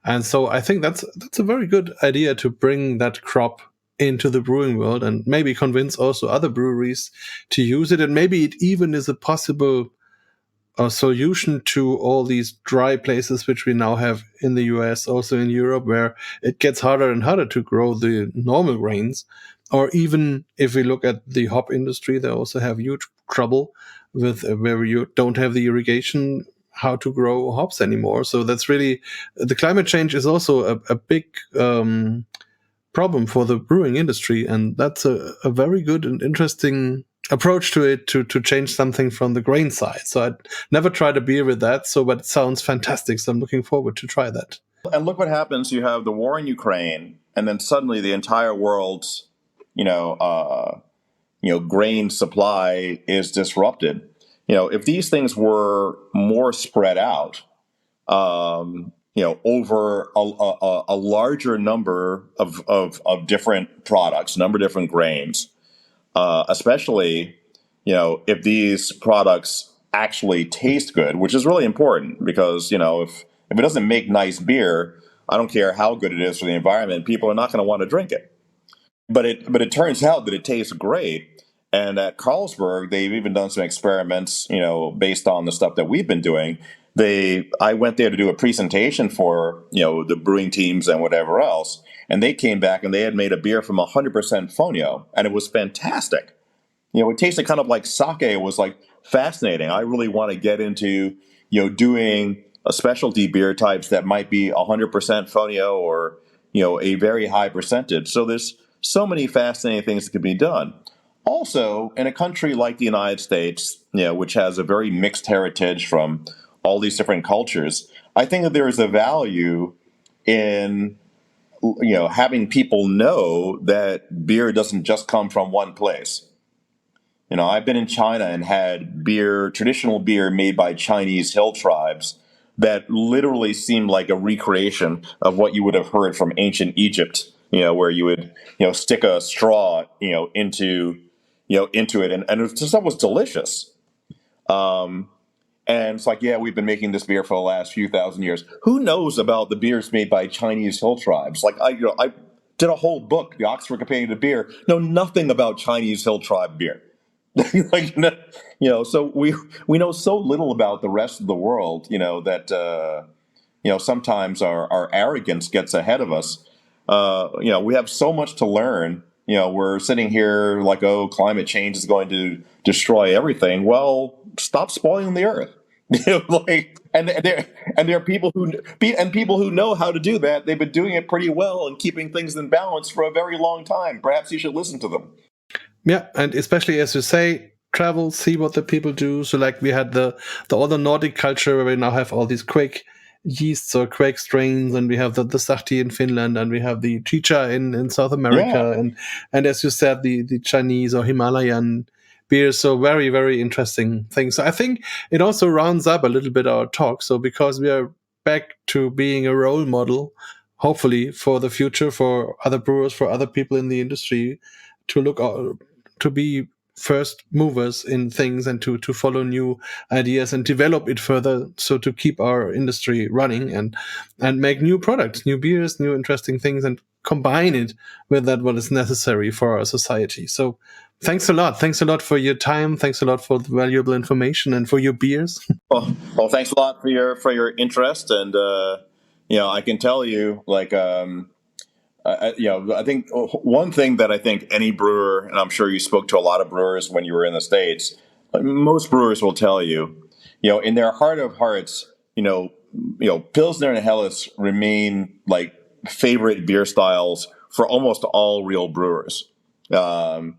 B: And so I think that's a very good idea to bring that crop into the brewing world and maybe convince also other breweries to use it. And maybe it even is a possible solution to all these dry places which we now have in the US, also in Europe, where it gets harder and harder to grow the normal grains. Or even if we look at the hop industry, they also have huge trouble with where you don't have the irrigation, how to grow hops anymore. So that's really, the climate change is also a big problem for the brewing industry. And that's a very good and interesting approach to it, to change something from the grain side. So I'd never tried a beer with that, but it sounds fantastic. So I'm looking forward to try that.
C: And look what happens. You have the war in Ukraine, and then suddenly the entire world's, grain supply is disrupted. If these things were more spread out, over a larger number of different products, number of different grains, especially, if these products actually taste good, which is really important because, if it doesn't make nice beer, I don't care how good it is for the environment, people are not going to want to drink it. But it turns out that it tastes great. And at Carlsberg, they've even done some experiments, based on the stuff that we've been doing. I went there to do a presentation for, the brewing teams and whatever else. And they came back and they had made a beer from 100% fonio, and it was fantastic. It tasted kind of like sake. It was like fascinating. I really want to get into, doing a specialty beer types that might be 100% fonio or, a very high percentage. So there's so many fascinating things that can be done. Also, in a country like the United States, which has a very mixed heritage from all these different cultures, I think that there is a value in, having people know that beer doesn't just come from one place. I've been in China and had traditional beer made by Chinese hill tribes that literally seemed like a recreation of what you would have heard from ancient Egypt, where you would, stick a straw, into it. And it just was delicious. And it's like, yeah, we've been making this beer for the last few thousand years. Who knows about the beers made by Chinese hill tribes? Like I did a whole book, the Oxford Companion to Beer, know nothing about Chinese hill tribe beer. So we know so little about the rest of the world, that, sometimes our arrogance gets ahead of us. We have so much to learn. We're sitting here like, oh, climate change is going to destroy everything. Well, stop spoiling the earth. And there are people who know how to do that. They've been doing it pretty well and keeping things in balance for a very long time. Perhaps you should listen to them.
B: Yeah, and especially as you say, travel, see what the people do. So like we had the all the Nordic culture where we now have all these quake yeasts or quake strains, and we have the Sahti in Finland, and we have the Chicha in South America, and as you said, the Chinese or Himalayan beers. So very, very interesting things. So I think it also rounds up a little bit our talk. So because we are back to being a role model, hopefully for the future, for other brewers, for other people in the industry, to look to be first movers in things and to follow new ideas and develop it further, so to keep our industry running and make new products, new beers, new interesting things, and combine it with that what is necessary for our society. So thanks a lot for your time, thanks a lot for the valuable information and for your beers.
C: Well, thanks a lot for your interest, and I can tell you, like, I think one thing that I think any brewer, and I'm sure you spoke to a lot of brewers when you were in the States, most brewers will tell you, in their heart of hearts, Pilsner and Helles remain like favorite beer styles for almost all real brewers. Whenever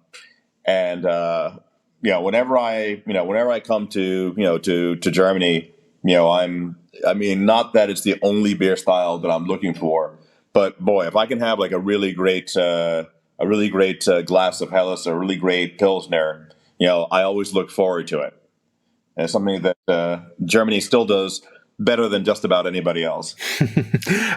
C: I come to Germany, not that it's the only beer style that I'm looking for, but boy, if I can have like a really great glass of Helles, a really great Pilsner, I always look forward to it. And it's something that Germany still does better than just about anybody else.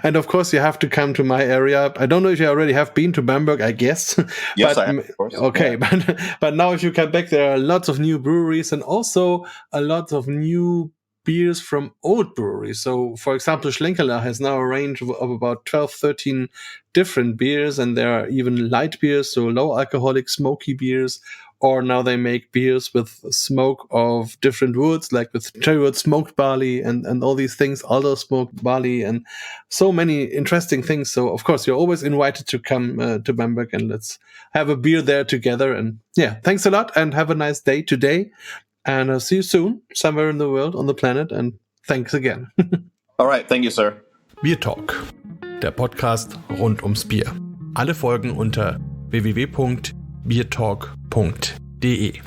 B: And of course, you have to come to my area. I don't know if you already have been to Bamberg, I guess.
C: Yes, I have, of course.
B: Okay,
C: yeah.
B: but now if you come back, there are lots of new breweries and also a lot of new beers from old breweries. So, for example, Schlenkerla has now a range of about 12, 13 different beers, and there are even light beers, so low alcoholic, smoky beers. Or now they make beers with smoke of different woods, like with cherry wood, smoked barley, and all these things, alder smoked barley, and so many interesting things. So, of course, you're always invited to come to Bamberg, and let's have a beer there together. And yeah, thanks a lot, and have a nice day today. And I'll see you soon, somewhere in the world, on the planet. And thanks again.
C: All right, thank you, sir.
B: BierTalk, der Podcast rund ums Bier. Alle Folgen unter www.biertalk.de